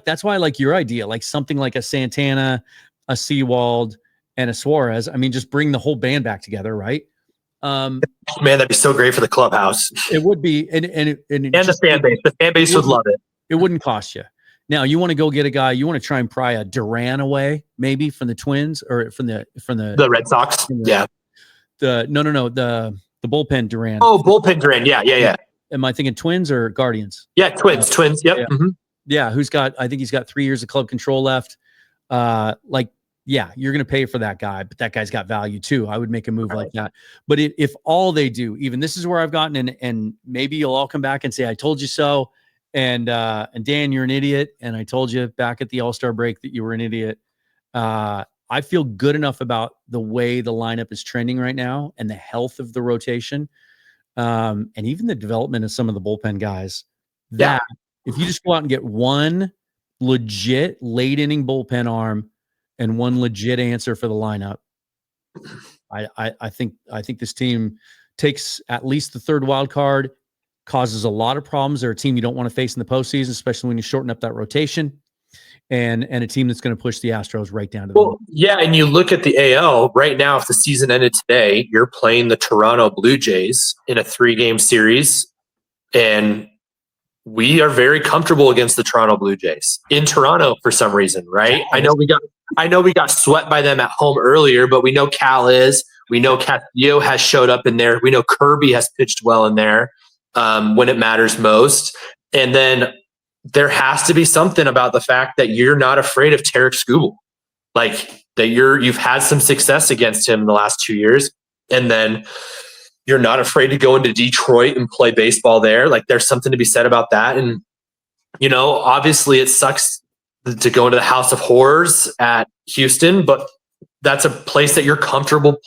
that's why I like your idea, like something like a Santana, a Sewald, and a Suarez. I mean, just bring the whole band back together, right? Man, that'd be so great for the clubhouse. It would be, and the fan base. The fan base would love it. It wouldn't cost you. Now you want to go get a guy. You want to try and pry a Duran away, maybe from the Twins or from the Red Sox. Yeah. The bullpen Duran. Oh, bullpen Duran. Yeah. Am I thinking Twins or Guardians? Yeah, Twins. Yep. Yeah. Mm-hmm. Yeah. I think he's got 3 years of club control left. Yeah, you're going to pay for that guy, but that guy's got value too. I would make a move like that. But if all they do, even this is where I've gotten, and maybe you'll all come back and say, I told you so. And Dan, you're an idiot. And I told you back at the All-Star break that you were an idiot. I feel good enough about the way the lineup is trending right now and the health of the rotation. And even the development of some of the bullpen guys that if you just go out and get one legit late inning bullpen arm and one legit answer for the lineup, I think this team takes at least the third wild card, causes a lot of problems. They're a team you don't want to face in the postseason, especially when you shorten up that rotation, and a team that's going to push the Astros right down to the yeah. And you look at the AL right now. If the season ended today, you're playing the Toronto Blue Jays in a 3-game series, and we are very comfortable against the Toronto Blue Jays in Toronto for some reason, right? I know we got swept by them at home earlier, but we know Cal is. We know Castillo has showed up in there. We know Kirby has pitched well in there when it matters most. And then there has to be something about the fact that you're not afraid of Tarek Skubal, like that you've had some success against him the last 2 years, and then you're not afraid to go into Detroit and play baseball there. Like there's something to be said about that. And, obviously it sucks to go into the House of Horrors at Houston, but that's a place that you're comfortable.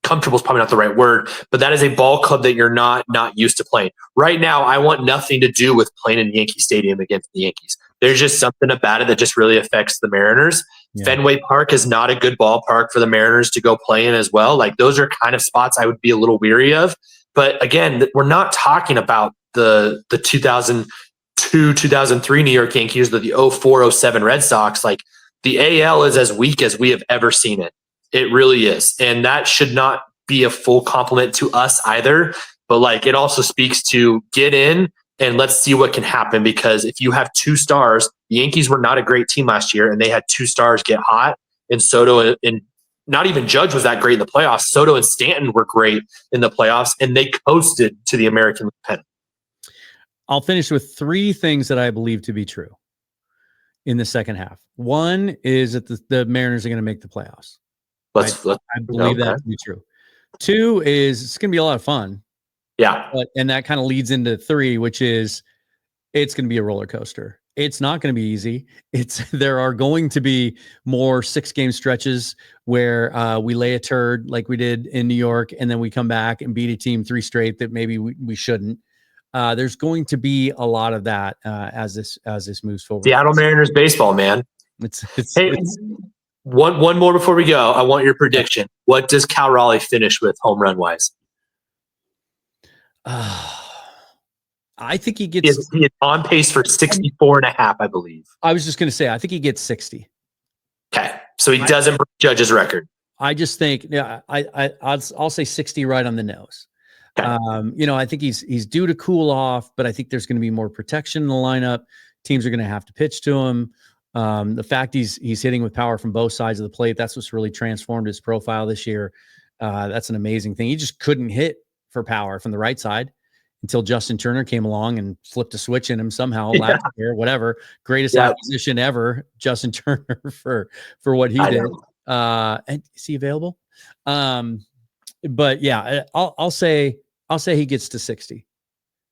Comfortable is probably not the right word, but that is a ball club that you're not used to playing. Right now, I want nothing to do with playing in Yankee Stadium against the Yankees. There's just something about it that just really affects the Mariners. Yeah. Fenway Park is not a good ballpark for the Mariners to go play in as well. Like those are kind of spots I would be a little weary of. But again, we're not talking about the 2002, 2003 New York Yankees or the 04, 07 Red Sox. Like the AL is as weak as we have ever seen it. It really is. And that should not be a full compliment to us either. But like it also speaks to get in and let's see what can happen, because if you have 2 stars, the Yankees were not a great team last year and they had 2 stars get hot, and Soto and not even Judge was that great in the playoffs. Soto and Stanton were great in the playoffs and they coasted to the American League pennant. I'll finish with 3 things that I believe to be true in the second half. One is that the Mariners are going to make the playoffs. I believe that to be true. 2 is it's going to be a lot of fun. Yeah. And that kind of leads into 3, which is it's going to be a roller coaster. It's not going to be easy. There are going to be more 6-game stretches where we lay a turd like we did in New York, and then we come back and beat a team 3 straight that maybe we shouldn't. There's going to be a lot of that as this moves forward. Seattle Mariners baseball, man. One more before we go. I want your prediction. What does Cal Raleigh finish with home run wise? I think he gets. He is on pace for 64.5, I believe. I was just going to say, I think he gets 60. Okay, so he doesn't break Judge's record. I just think, I'll say 60 right on the nose. Okay. I think he's due to cool off, but I think there's going to be more protection in the lineup. Teams are going to have to pitch to him. The fact he's hitting with power from both sides of the plate, that's what's really transformed his profile this year. That's an amazing thing. He just couldn't hit for power from the right side until Justin Turner came along and flipped a switch in him somehow last year, whatever. Greatest acquisition ever, Justin Turner for what he did. And is he available? But yeah, I'll say he gets to 60.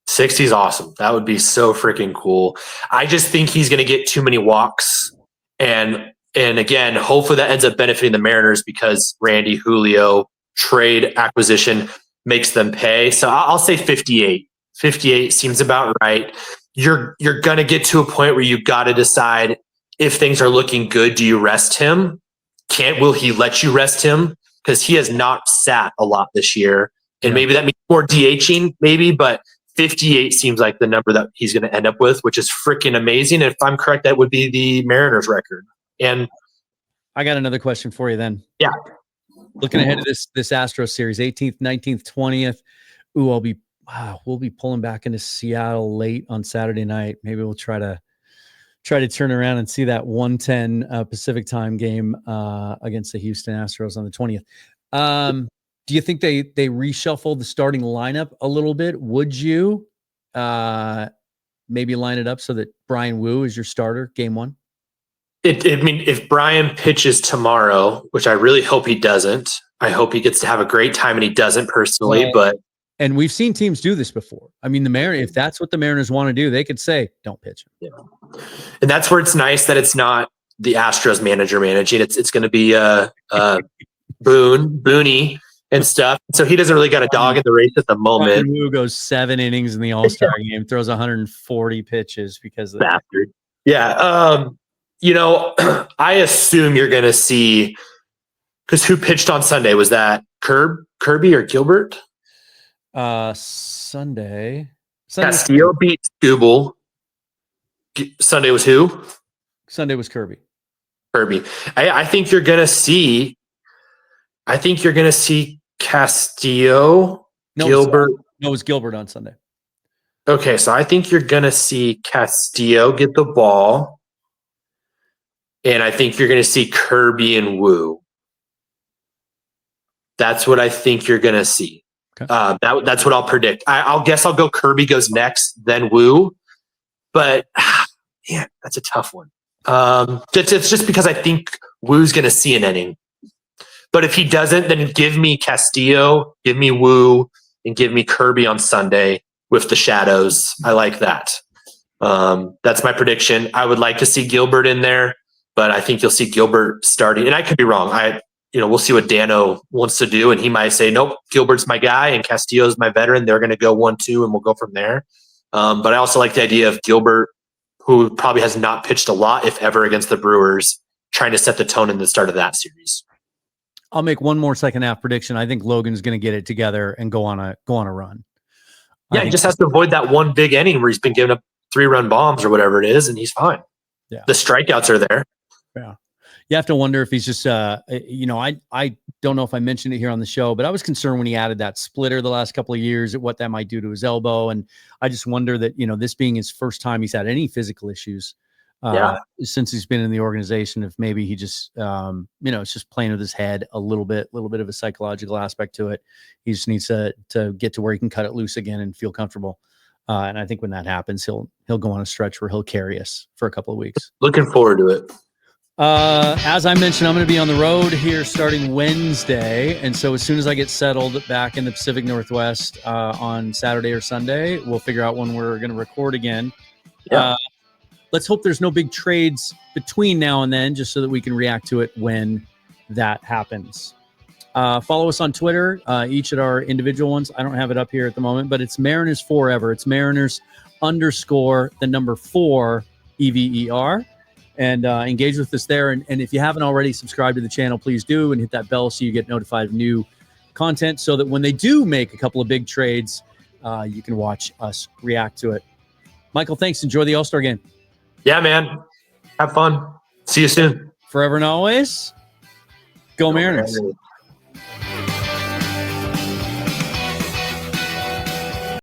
60 is awesome. That would be so freaking cool. I just think he's going to get too many walks. And again, hopefully that ends up benefiting the Mariners because Randy, Julio, trade acquisition makes them pay. So I'll say 58. 58 seems about right. You're going to get to a point where you've got to decide if things are looking good. Do you rest him? Will he let you rest him? Because he has not sat a lot this year. And maybe that means more DHing, maybe, but 58 seems like the number that he's going to end up with, which is freaking amazing. And if I'm correct, that would be the Mariners record. And I got another question for you then. Yeah. Looking ahead to this Astros series, 18th, 19th, 20th. Ooh, we'll be pulling back into Seattle late on Saturday night. Maybe we'll try to turn around and see that 1:10 Pacific time game against the Houston Astros on the 20th. Do you think they reshuffle the starting lineup a little bit? Would you maybe line it up so that Brian Wu is your starter game one? I mean, if Brian pitches tomorrow, which I really hope he doesn't, I hope he gets to have a great time, and he doesn't personally. And we've seen teams do this before. I mean, if that's what the Mariners want to do, they could say, don't pitch him. Yeah. And that's where it's nice that it's not the Astros manager managing. It's going to be Booney and stuff. So he doesn't really got a dog in the race at the moment. Brian Wu goes 7 innings in the All-Star game, throws 140 pitches because of that. Bastard. Yeah. I assume you're going to see, because who pitched on Sunday? Was that Kirby or Gilbert? Sunday. Castillo beat Skubal. Sunday was who? Sunday was Kirby. I think you're gonna see. Castillo. Gilbert. It was Gilbert on Sunday. Okay, so I think you're gonna see Castillo get the ball, and I think you're gonna see Kirby and Wu. That's what I think you're gonna see. Okay. That's what I'll predict. I'll guess I'll go Kirby goes next, then Wu. But yeah, that's a tough one. It's just because I think Wu's going to see an inning. But if he doesn't, then give me Castillo, give me Wu, and give me Kirby on Sunday with the shadows. I like that. That's my prediction. I would like to see Gilbert in there, but I think you'll see Gilbert starting. And I could be wrong. We'll see what Dano wants to do, and he might say, nope, Gilbert's my guy and Castillo's my veteran. They're going to go 1-2, and we'll go from there. But I also like the idea of Gilbert, who probably has not pitched a lot, if ever, against the Brewers, trying to set the tone in the start of that series. I'll make one more second half prediction. I think Logan's going to get it together and go on a run. Yeah, he just has to avoid that one big inning where he's been giving up 3-run bombs or whatever it is, and he's fine. Yeah, the strikeouts are there. Yeah. You have to wonder if he's just, I don't know if I mentioned it here on the show, but I was concerned when he added that splitter the last couple of years at what that might do to his elbow. And I just wonder that, this being his first time he's had any physical issues since he's been in the organization, if maybe he just, it's just playing with his head a little bit of a psychological aspect to it. He just needs to get to where he can cut it loose again and feel comfortable. And I think when that happens, he'll go on a stretch where he'll carry us for a couple of weeks. Looking forward to it. As I mentioned, I'm going to be on the road here starting Wednesday. And so as soon as I get settled back in the Pacific Northwest on Saturday or Sunday, we'll figure out when we're going to record again. Yeah. Let's hope there's no big trades between now and then, just so that we can react to it when that happens. Follow us on Twitter, each at our individual ones. I don't have it up here at the moment, but it's Mariners Forever. It's Mariners_4 EVER. And engage with us there. And if you haven't already subscribed to the channel, please do, and hit that bell so you get notified of new content, so that when they do make a couple of big trades, you can watch us react to it. Michael, thanks. Enjoy the All-Star game. Yeah, man. Have fun. See you soon. Forever and always, go Mariners.